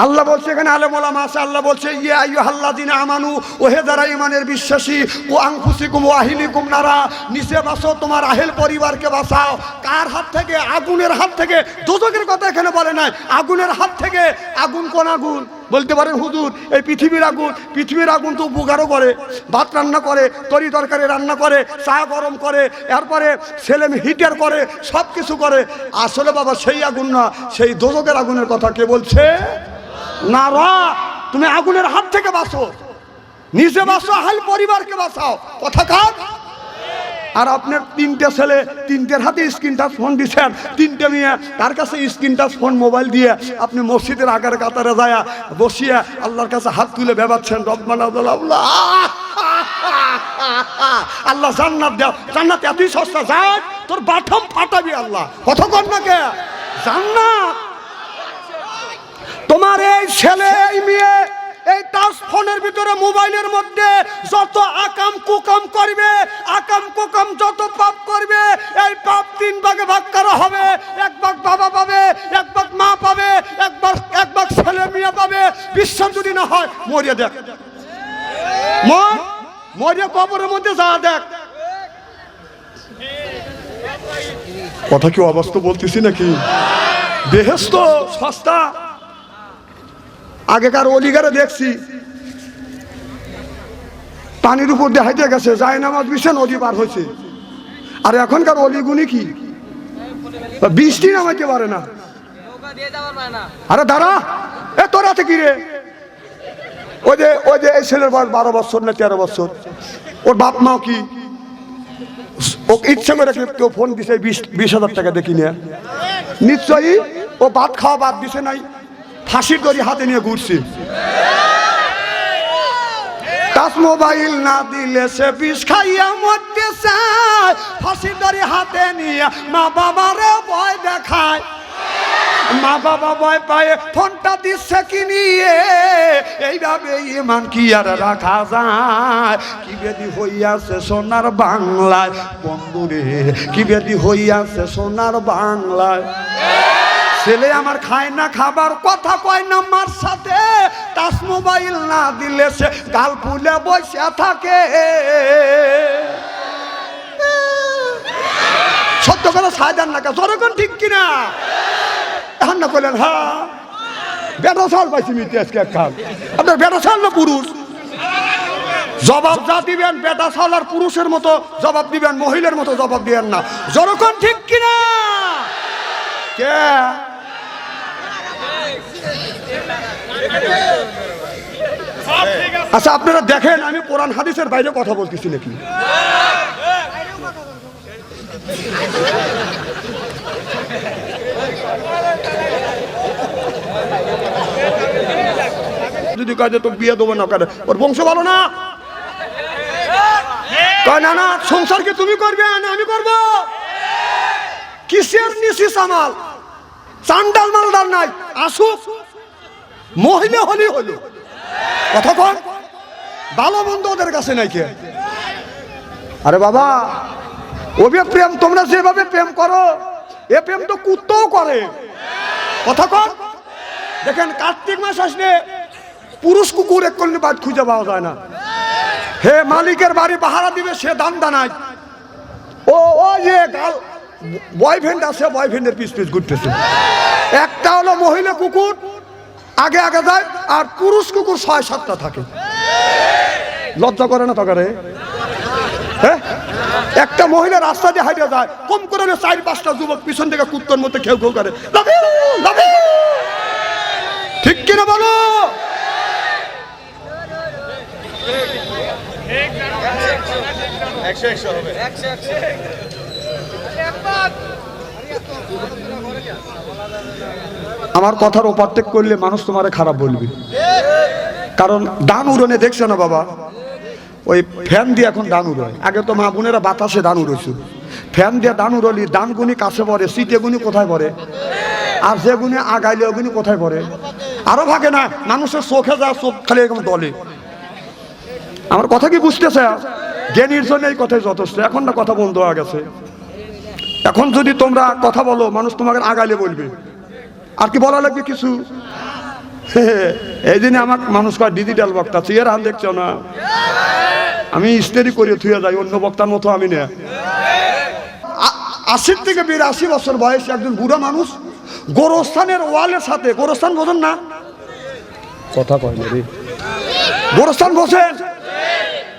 আল্লাহ বলছে, এখানে আলেম ওলামা আছে, আল্লাহ বলছে ইয়া আইয়ুহাল্লাযিনা আমানু, ওহে যারা ঈমানের বিশ্বাসী, ও আনফুসিকুম ওয়া আহলিকুম নারা, নিচে বাঁচো, তোমার আহেল পরিবারকে বাঁচাও। কার হাত থেকে? আগুনের হাত থেকে। দোজখের কথা এখানে বলে নাই, আগুনের হাত থেকে। আগুন কোন আগুন? বলতে পারেন হুজুর এই পৃথিবীর আগুন। পৃথিবীর আগুন তো উপকারও করে, ভাত রান্না করে, তরি তরকারি রান্না করে, চা গরম করে, এরপরে ছেলে হিটার করে, সব কিছু করে। আসলে বাবা সেই আগুন না, সেই দোজখের আগুনের কথা কে বলছে? না রা, তুমি আগুনের হাত থেকে বাঁচো, নিজে বাঁচো, আহল পরিবারকে বাঁচাও। কথা কার? আর আপনার 3টে ছেলে, 3টের হাতে স্ক্রিন টাচ ফোন দিচ্ছেন, 3টে মেয়ে, তার কাছে স্ক্রিন টাচ ফোন মোবাইল দিয়ে আপনি মসজিদের আগার কাতারে যায় বসিয়ে আল্লাহর কাছে হাত তুলে বেবাচ্ছেন, রব্বানা আল্লাহ আল্লাহ জান্নাত দাও, জান্নাত এতই সস্তা, যায় তোর বাথম ফাটাবি আল্লাহ। কথা কর না কে? জান্নাত তোমার এই ছেলে এই মেয়ে এই টাচ ফোনের ভিতরে মোবাইলের মধ্যে যত আকাম কুকাম করবে, আকাম কুকাম যত পাপ করবে, এই পাপ 3 ভাগে ভাগ করা হবে। 1 ভাগ বাবা পাবে, 1 ভাগ মা পাবে, 1 ভাগ ছেলে মেয়ে পাবে। বিশ্বাস যদি না হয় মরিয়া দেখ, মরিয়া কবরের মধ্যে যা দেখ। কথা কি অবস্থা বলতেছি নাকি? বেহেশত সস্তা। আগেকার অলিগারে দেখছি পানির উপর দিয়ে হাইতে গেছে, যায় নামাজ বিছে, নদী পার হয়েছে। আর এখনকার অলিগুনি কি? বৃষ্টি নামাইতে পারে না। আরে দাঁড়া, এ তোর হাতে কি রে? ওই যে এই ছেলের বয়স 12 বছর না 13 বছর, ওর বাপ মা কি ও ইচ্ছে করে কেউ ফোন দিছে 20,000 টাকা দেখি নিয়ে, নিশ্চয়ই ও ভাত খাওয়া বাদ দিছে নাই, ফাঁসির দড়ি হাতে নিয়ে ঘুরছি। টাচ মোবাইল না দিলে সে বিষ খাইয়া মরতে চায়, ফাঁসির দড়ি হাতে নিয়ে মা বাবারে ভয় দেখায়। মা বাবা ভয় পায় ফোনটা দিচ্ছে কি নিয়ে, এইভাবে ইমান কি আর রাখা যায়? কি বেদি হইয়াছে সোনার বাংলায় বন্ধুরে, কি বেদি হইয়াছে সোনার বাংলায়। ছেলে আমার খায় না খাবার, কথা কয় না মার সাথে, টাচ মোবাইল না দিলে সে গাল ফুলে বসে থাকে। সত্য কথা সাজান না, যখন ঠিক কিনা এখন না করলেন? হ্যাঁ, বেটা সাল পাইছি মিটি আজকে এক খান। আপনার বেটা সাল না পুরুষ? জবাব যা দিবেন বেটা সাল আর পুরুষের মতো জবাব দিবেন, মহিলার মতো জবাব দিবেন না। যখন ঠিক কিনা কে? আচ্ছা আপনারা দেখেন, আমি কোরআন হাদিসের বাইরে কথা বলতেছি নাকি? যদি কাজে তো বিয়ে দেবো না, কাজে ওর বংশ ভালো না, না না সংসার কি তুমি করবে না আমি করবো? কিসের নিশি সামাল? চান্ডাল মালদার নাই, আসুক মহিলা হলি হলো। কথা কন, ভালো বন্ধু ওদের কাছে নাই কে? আরে বাবা, ওবে প্রেম তোমরা যেভাবে প্রেম করো, এ প্রেম তো কুত্তাও করে। কথা কন, দেখেন কার্তিক মাস আসলে পুরুষ কুকুর এক করলে বাদ খুঁজে পাওয়া যায় না। হে মালিকের বাড়ি পাহারা দিবে সে দান দানায়, ও যে গাল বয়ফ্রেন্ড আছে বয়ফ্রেন্ডের পিছ পিছ ঘুরতেছে। একটা হলো মহিলা কুকুর আগে আগে যায়, আর পুরুষ কুকুর ৬-৭টা থাকে। লজ্জা করে না তকারে? হ্যাঁ, একটা মহিলা রাস্তা দিয়ে হাঁটে যায়, কম করে ৪-৫টা যুবক পিছন থেকে কুত্তর মধ্যে খেউ খেউ করে, ঠিক কিনা বলো? আমার কথার ওপারটেক করলে মানুষ তোমারে খারাপ বলবে, কারণ দান উড়নে দেখছো না বাবা, ওই ফ্যান দিয়ে এখন দান উড়ায়। আগে তো মা বোনেরা বাতাসে দান উড়েছিল, ফ্যান দিয়ে দান উড়লি দান গুনি কাছে পড়ে, সিটে গুনি কোথায় পড়ে, আর যে গুনি আগাইলে ওগুনি কোথায় পড়ে, আরো ভাগে না, মানুষের চোখে যা চোখ খালি এরকম দলে। আমার কথা কি বুঝতেছে? জ্ঞানীর জন্য এই কথাই যথেষ্ট। এখন না কথা বন্ধ হয়ে গেছে, এখন যদি তোমরা কথা বলো মানুষ তোমাকে আগাইলে বলবে, আর কি বলা লাগবে কিছু? এই দিনে আমার মানুষ কয় ডিজিটাল বক্তা, চেয়ার হান দেখছো না, আমি স্টেডি করে থুয়ে যাই, অন্য বক্তার মতো আমি না। ৮০ থেকে ৮২ বছর বয়সে একজন বুড়া মানুষ গোরস্থানের ওয়ালের সাথে, গোরস্থান বোঝেন না? কথা কয় না রে, গোরস্থান বোঝেন?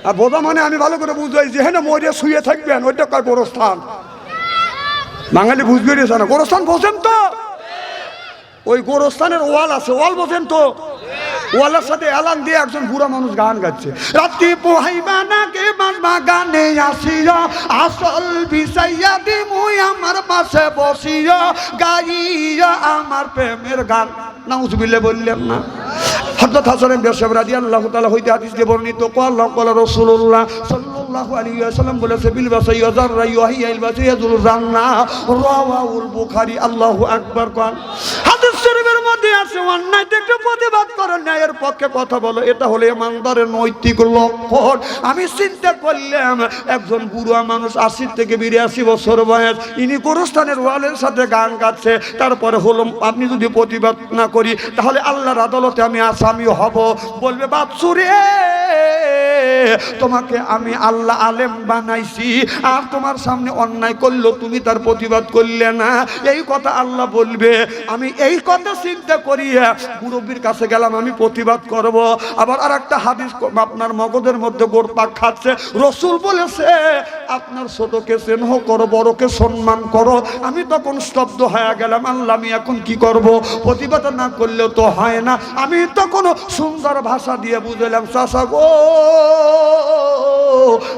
আর বোঝা মানে আমি ভালো করে বুঝাই, যেখানে মরিয়া শুয়ে থাকবেন ওইটা কয় গোরস্থান। বাঙালি বুঝবে না, গোরস্থান বোঝেন তো? ওই গোরস্থানের ওয়াল আছে, ওয়াল বোঝেন তো? ওয়ালের সাথে এলান দিয়ে একজন বুড়া মানুষ গান গাচ্ছে, রাত্রি পোহাইবা নাকে বাজবা গানে আসিয়া, আসল বিছাইয়া দিমুই আমার পাশে বসিয়া, গাইয়া আমার প্রেমের গান। নাউজুবিল্লাহ বললেন না? হযরত হাসান বেশব রাদিয়াল্লাহু তাআলা হইতে হাদিস দিয়ে বর্ণিত, ক্বালা ক্বালা রাসূলুল্লাহ সাল্লাল্লাহু আলাইহি ওয়াসাল্লাম বলেছে, বিল বাসাই যাররা ইউহিয়াল বাসাইয়াজুল জান্নাহ, রাওয়াহুল বুখারী। আল্লাহু আকবার। কোন হাদিস শরীফের মধ্যে আছে, অন্যায় দেখে প্রতিবাদ করো, ন্যায়ের পক্ষে কথা বলো, এটা হলো ইমানদারের নৈতিক লক্ষণ। আমি চিন্তা করলাম একজন বুড়া মানুষ ৮০ থেকে ৮২ বছর বয়স, ইনি গোরস্থানের ওয়ালের সাথে গান গাচ্ছে, তারপরে হলো আপনি যদি প্রতিবাদ না করি তাহলে আল্লাহর আদালতে আমি আসামি হব। বলবে বাচ্চুরে, তোমাকে আমি আল্লাহ আলেম বানাইছি, আর তোমার সামনে অন্যায় করলো তুমি তার প্রতিবাদ করলে না, এই কথা আল্লাহ বলবে। আমি এই কথা চিন্তা করিয়া মুরব্বীর কাছে গেলাম, আমি প্রতিবাদ করব। আবার আর একটা হাদিস আপনার মগজের মধ্যে গোড়পাক খাচ্ছে, রসুল বলেছে আপনার ছোটকে স্নেহ করো, বড়কে সম্মান করো। আমি তখন স্তব্ধ হয়ে গেলাম, আল্লাহ আমি এখন কি করব? প্রতিবাদ না করলেও তো হয় না। আমি তখন সুন্দর ভাষা দিয়ে বুঝলাম, চাচা গো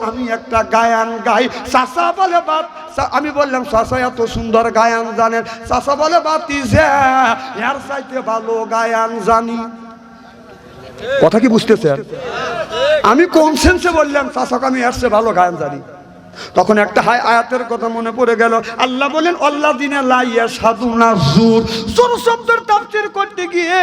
আমি একটা গায়ান গাই। চাচা বলে বাত, আমি বললাম চাচা এত সুন্দর গায়ান জানেন? চাচা বলে বাতিজা এর চাইতে ভালো গায়ান জানি। কথা কি বুঝতেছেন? আমি কোন সেন্সে বললাম চাচাকে আমি এর চেয়ে ভালো গায়ান জানি? তখন একটা আয়াতের কথা মনে পড়ে গেল। আল্লাহ বলেন আল্লাযিনা লা ইয়াশহাদুনা যুর। যুর শব্দের তাফসীর করতে গিয়ে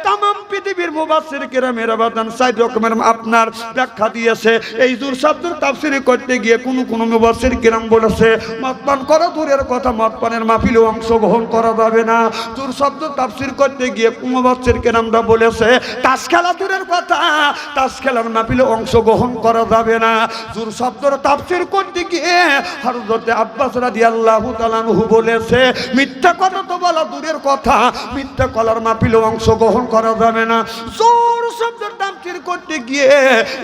तमाम পৃথিবীর মুফাসসির কেরামের বাদান 4 রকমের আপনার ব্যাখ্যা দিয়েছে। এই যুর শব্দের তাফসীর করতে গিয়ে কোন মুফাসসির কেরাম বলেছে মদপান করা দূরের কথা, মদপানের মাহফিলে অংশগ্রহণ করা যাবে না। যুর শব্দ তাফসীর করতে গিয়ে মুফাসসির কেরামরা বলেছে তাস খেলা দূরের কথা, তাস খেলার মাহফিলে অংশগ্রহণ করা যাবে না। যুর শব্দের তাফসীর করতে গিয়ে হযরত আব্বাস রাদিয়াল্লাহু তাআলা আনহু বলেছে মিথ্যা কথা তো বলা দূরের কথা, মিথ্যা কলার মাহফিলে অংশগ্রহণ করা যাবে না। জোর শব্দের তাফসীর করতে গিয়ে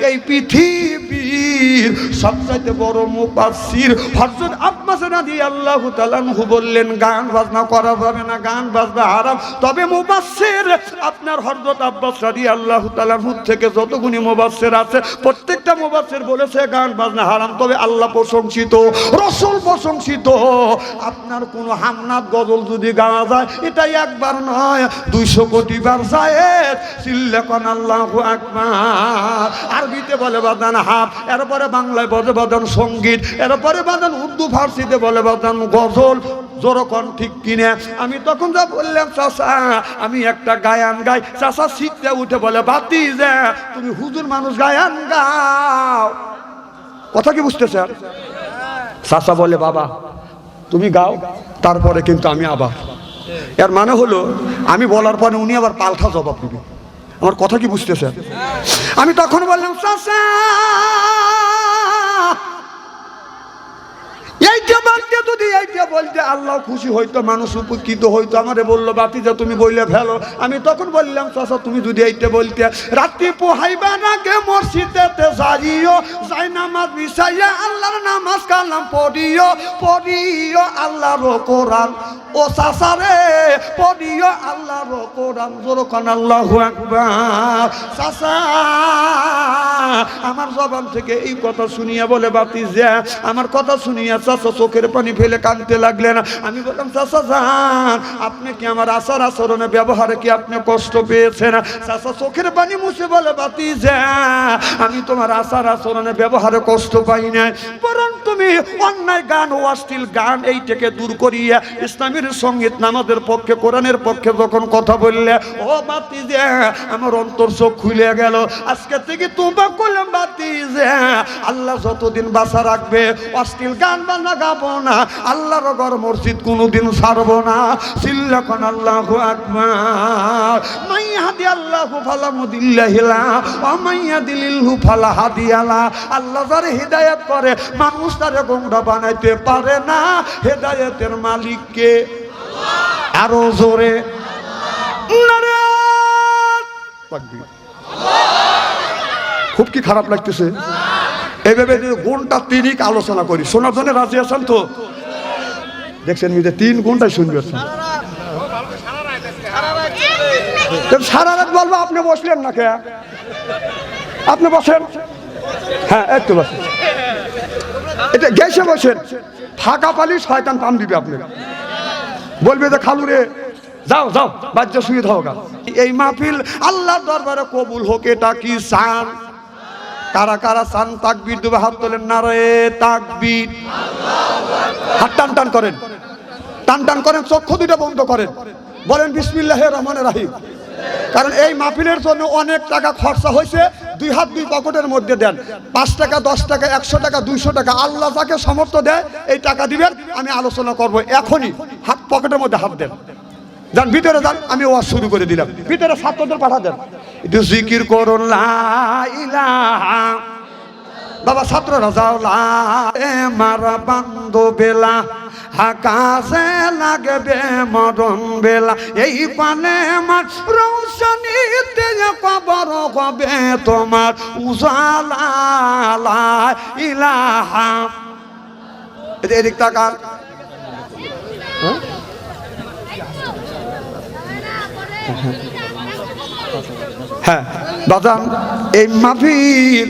এই পৃথিবীর সবচেয়ে বড় মুফাসসির হযরত আব্বাস রাদিয়াল্লাহু তাআলা আনহু বললেন গান বাজনা করা যাবে না, গান বাজনা হারাম। তবে মুফাসসির আপনার হযরত আব্বাস রাদিয়াল্লাহু তাআলা আনহু থেকে যতগুনি মুফাসসির আছে প্রত্যেকটা মুফাসসির বলেছে গান বাজনা হারাম। তবে আল্লাহ প্রশংসিত, রাসূল প্রশংসিত। আপনার কোন হামনাত গজল যদি গাওয়া যায় এটা একবার নয় 200 কোটি বার জায়েদ সিল্লাকান আল্লাহু আকবার। আরবিতে বলে বাদান হাফ, এরপরে বাংলায় বলে বাদান সঙ্গীত, এরপরে বাদান উর্দু ফার্সিতে বলে বাদান গজল। জোরকন ঠিক কিনে? আমি তখন যা বললাম চাচা আমি একটা গায়ান গাই, চাচা শিখতে উঠে বলে বাতিজা তুমি হুজুর মানুষ গায়ান গাও। কথা কি বুঝতেছেন? চাচা বলে বাবা তুমি গাও, তারপরে কিন্তু আমি আবার এর মানে হলো আমি বলার পরে উনি আবার পাল্টা জবাব দিবে। আমার কথা কি বুঝতেছেন? আমি তখন বললাম চাচা এইটা বাদতে যদি এইটা বলতে আল্লাহ খুশি হইতো, মানুষ উপকৃত হইতো। আমারে বললো বাতিজা তুমি বইলে ফেলো। আমি তখন বললাম চাচা তুমি যদি এইটা বলতে রাত্রি পোহাইবার আগে মসজিদেতে যাইও, যাই নামাজ বিছাইয়া আল্লাহর নামাজ কালাম পড়িও, পড়িও আল্লাহর কোরআন। ও চাচা রে পড়িও আল্লাহর কোরআন। জোরকান আল্লাহু আকবার। চাচা আমার জবান থেকে এই কথা শুনিয়া বলে বাতিজা আমার কথা শুনিয়া চাচা চোখের পানি ফেলে কাঁদতে লাগলেন। আমি বললাম চাচা যান আপনি কি আমার আচার আচরণে ব্যবহারে কি আপনি কষ্ট পেয়েছেন? চাচা চোখের পানি মুছে বলে বাতিজা আমি তোমার আচার আচরণে ব্যবহারে কষ্ট পাই নাই, বরং তুমি অন্যায় গান ও অশ্লীল গান এইটাকে দূর করিয়া ইসলামের সঙ্গীত নামাজের পক্ষে কোরআনের পক্ষে যখন কথা বললে ও বাতিজা আমার অন্তর চোখ খুলে গেল। আজকে থেকে তোবা করলাম বাতিজা আল্লাহ যতদিন বাঁচা রাখবে অশ্লীল গান বাজনা গাবো না, আল্লাহর ঘর মসজিদ কোনোদিন ছাড়বো না। চিল্লাখন আল্লাহু আকবার। মাই হাদি আল্লাহু ফালা মুদিল্লাহি লাহু ওয়া মাই ইয়াদিলিল্হু ফালা হাদিয়া লাহু। আল্লাহ যারে হিদায়াত করে মানুষ তারে গোমরা বানাইতে পারে না। হিদায়াতের মালিক কে? আল্লাহ। আরো জোরে নারে তাকবীর। খুব কি খারাপ লাগতেছে? এইভাবে ঘন্টা 3 আলোচনা করি, শোনার জন্য রাজি আছেন তো? দেখছেন মিজে 3 ঘন্টায় শুনবেন। সারা রাত বলবো, আপনি বসলেন না কে? আপনি বসেন। হ্যাঁ একটু বসেন, এটা গেছে বসেন। ফাঁকা পালি শয়তান পাম দিবে আপনি, বলবে যে খালু রে যাও যাও বাচ্চা শুয়ে থাও গা। এই মাহফিল আল্লাহর দরবারে কবুল হোক, এটা কি চান? কারা কারা চান? তাকবীর দেবে, হাত তোলেন। নারে তাকবীর। হাত টান টান করেন, টান টান করেন, চক্ষু দুটো বন্ধ করেন, বলেন বিসমিল্লাহির রহমানির রহিম। কারণ এই মাহফিলের জন্য অনেক টাকা খরচা হয়েছে। 2 হাত 2 পকেটের মধ্যে দেন। 5 টাকা 10 টাকা 100 টাকা 200 টাকা আল্লাহ যাকে সামর্থ্য দেয় এই টাকা দিবেন। আমি আলোচনা করব এখনই। হাত পকেটের মধ্যে হাত দেন, যান ভিতরে যান। আমি ওয়াজ শুরু করে দিলাম, ভিতরে ছাত্রদের পাঠা দেন। একটু জিকির করুন লা ইলাহা। বাবা ছাত্ররা যাও লা এ মারা বান্দো বেলা আকাশে লাগবে মরণ বেলা, এই পানে আমার রৌশনীতে কবর হবে তোমার উজালা লা ইলাহা। এদিক তাকান। হ্যাঁ বাজান এই মাহফিল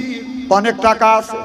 অনেক টাকা আছে।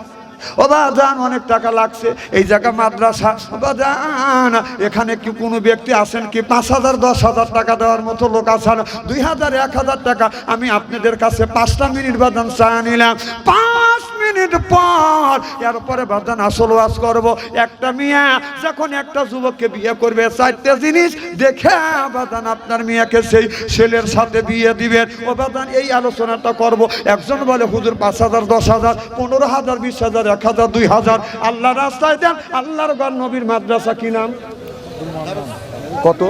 ও বাজান অনেক টাকা লাগছে। এই জায়গা মাদ্রাসা বাজান, এখানে কি কোনো ব্যক্তি আছেন কি 5,000 10,000 টাকা দেওয়ার মতো লোক আছেন? 2,000 1,000 টাকা আমি আপনাদের কাছে 5টা মিনিট বাজান চা নিলাম। 5 মিনিট পর এরপরে বাজান আসল ওয়াজ করবো। একটা মিয়া যখন একটা যুবককে বিয়ে করবে 4টে জিনিস দেখে বাজান আপনার মেয়েকে সেই ছেলের সাথে বিয়ে দিবেন। ও বাজান এই আলোচনাটা করব। একজন বলে হুজুর 5,000 10,000 15,000 20,000 1,000 2,000 আল্লাহ রাস্তায় দেন। আল্লাহর ঘর নবীর মাদ্রাসা কি নাম? কত?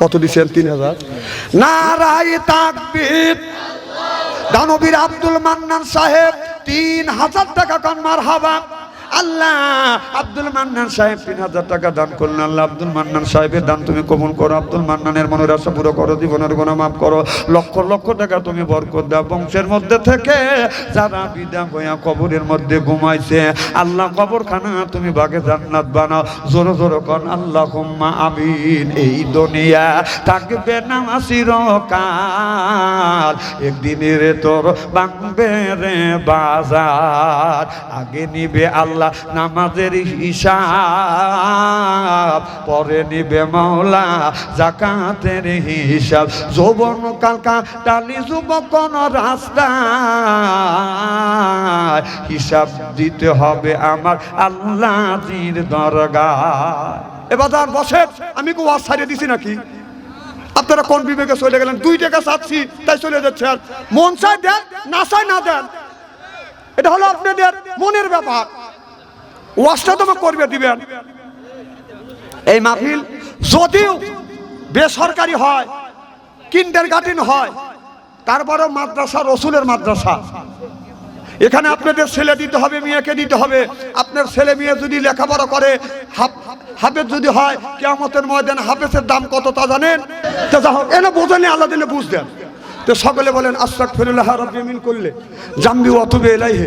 কত দিচ্ছেন? 3,000। নারায়ে তাকবীর। দানবীর আব্দুল মান্নান সাহেব 3,000 টাকা কান মারহাবা। আল্লাহ আব্দুল মান্নান সাহেব 3,000 টাকা দান করলেন। আল্লাহ আব্দুল মান্নান সাহেবের দান তুমি কবুল করো। আব্দুল মান্নানের মনের আশা পুরো করো, জীবনের গুনাহ মাফ করো। লক্ষ লক্ষ টাকা তুমি বরকত দাও। বংশের মধ্যে থেকে যারা বিদা হইয়া কবরের মধ্যে ঘুমাইছে আল্লাহ কবরখানা তুমি বাগে জান্নাত বানাও। জোরে জোরে কোন আল্লাহুম্মা আমিন। এই দুনিয়া থাকবে না চিরকাল, একদিনের তোর ভাঙবে রে বাজার। আগে নিবে আল্লাহ নামাজের হিসাব, পরে নিবে মাওলা যাকাতের হিসাব। যৌবন কালকা টালি যুবক কোন রাস্তায়, হিসাব দিতে হবে আমার আল্লাহর দরগায়। এবার বসে আমি কি ওয়াজ ছাড়িয়ে দিছি নাকি? আপনারা কোন বিবেকে চলে গেলেন? 2 টাকা চাচ্ছি তাই চলে যাচ্ছে। আর মন চাই দেন, না চাই না দেন, এটা হলো আপনাদের মনের ব্যাপার। ওয়াজটা তোমাকে করবে দিবেন। এই মাহফিল যদিও বেসরকারি হয়, কিন্ডারগার্টেন হয়, তারপরেও মাদ্রাসা রসুলের মাদ্রাসা। এখানে আপনাদের ছেলে দিতে হবে, মেয়েকে দিতে হবে। আপনার ছেলে মেয়ে যদি লেখাপড়া করে, হাফেজ যদি হয়, কিয়ামতের ময়দানে হাফেজের দাম কত তা জানেন? তো যা হোক, এনে বোঝেনি, আল্লাহ দিলে বুঝতেন। তো সকলে বলেন আস্তাগফিরুল্লাহ রাব্বি মিন কুল্লি জামবি ওয়া আতুবু ইলাইহি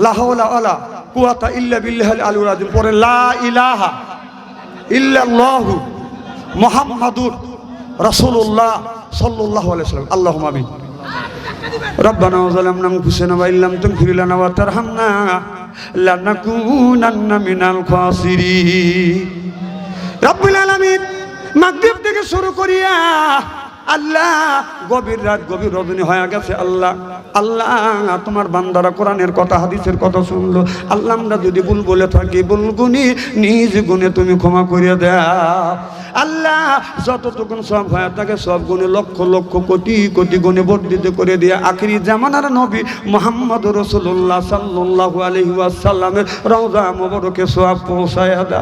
লা হাওলা ওয়ালা কুওয়াতা ইল্লা বিল্লাহিল আলিয়্যিল আযীম। পরে লা ইলাহা ইল্লাল্লাহু মুহাম্মাদুর রাসূলুল্লাহ সাল্লাল্লাহু আলাইহি ওয়াসাল্লাম। আল্লাহুম্মা আমিন। রব্বানা যালামনা আনফুসানা ওয়া ইল্লাম তাগফির লানা ওয়া তারহামনা লানাকুনান্না মিনাল খাসিরিন। রব্বুল আলামিন মাগরিব থেকে শুরু করিয়া আল্লাহ গভীর রাত, গভীর রজনী হয়ে গেছে। আল্লাহ আল্লাহ তোমার বান্দারা কোরআনের কথা, হাদিসের কথা শুনলো। আল্লাহ আমরা যদি ভুল বলে থাকি, ভুল গুনি নিজ গুণে তুমি ক্ষমা করিয়া দাও। আল্লাহ যতটুকুন সব হয়ে থাকে সব গুণে লক্ষ লক্ষ কোটি কোটি গুণে বর্ধিত করে দিয়ে আখিরি জামানার নবী মুহাম্মদ রাসূলুল্লাহ সাল্লাল্লাহু আলাইহি ওয়াসাল্লামের রওজা মোবারকে সওয়াব পৌঁছায়া দাও।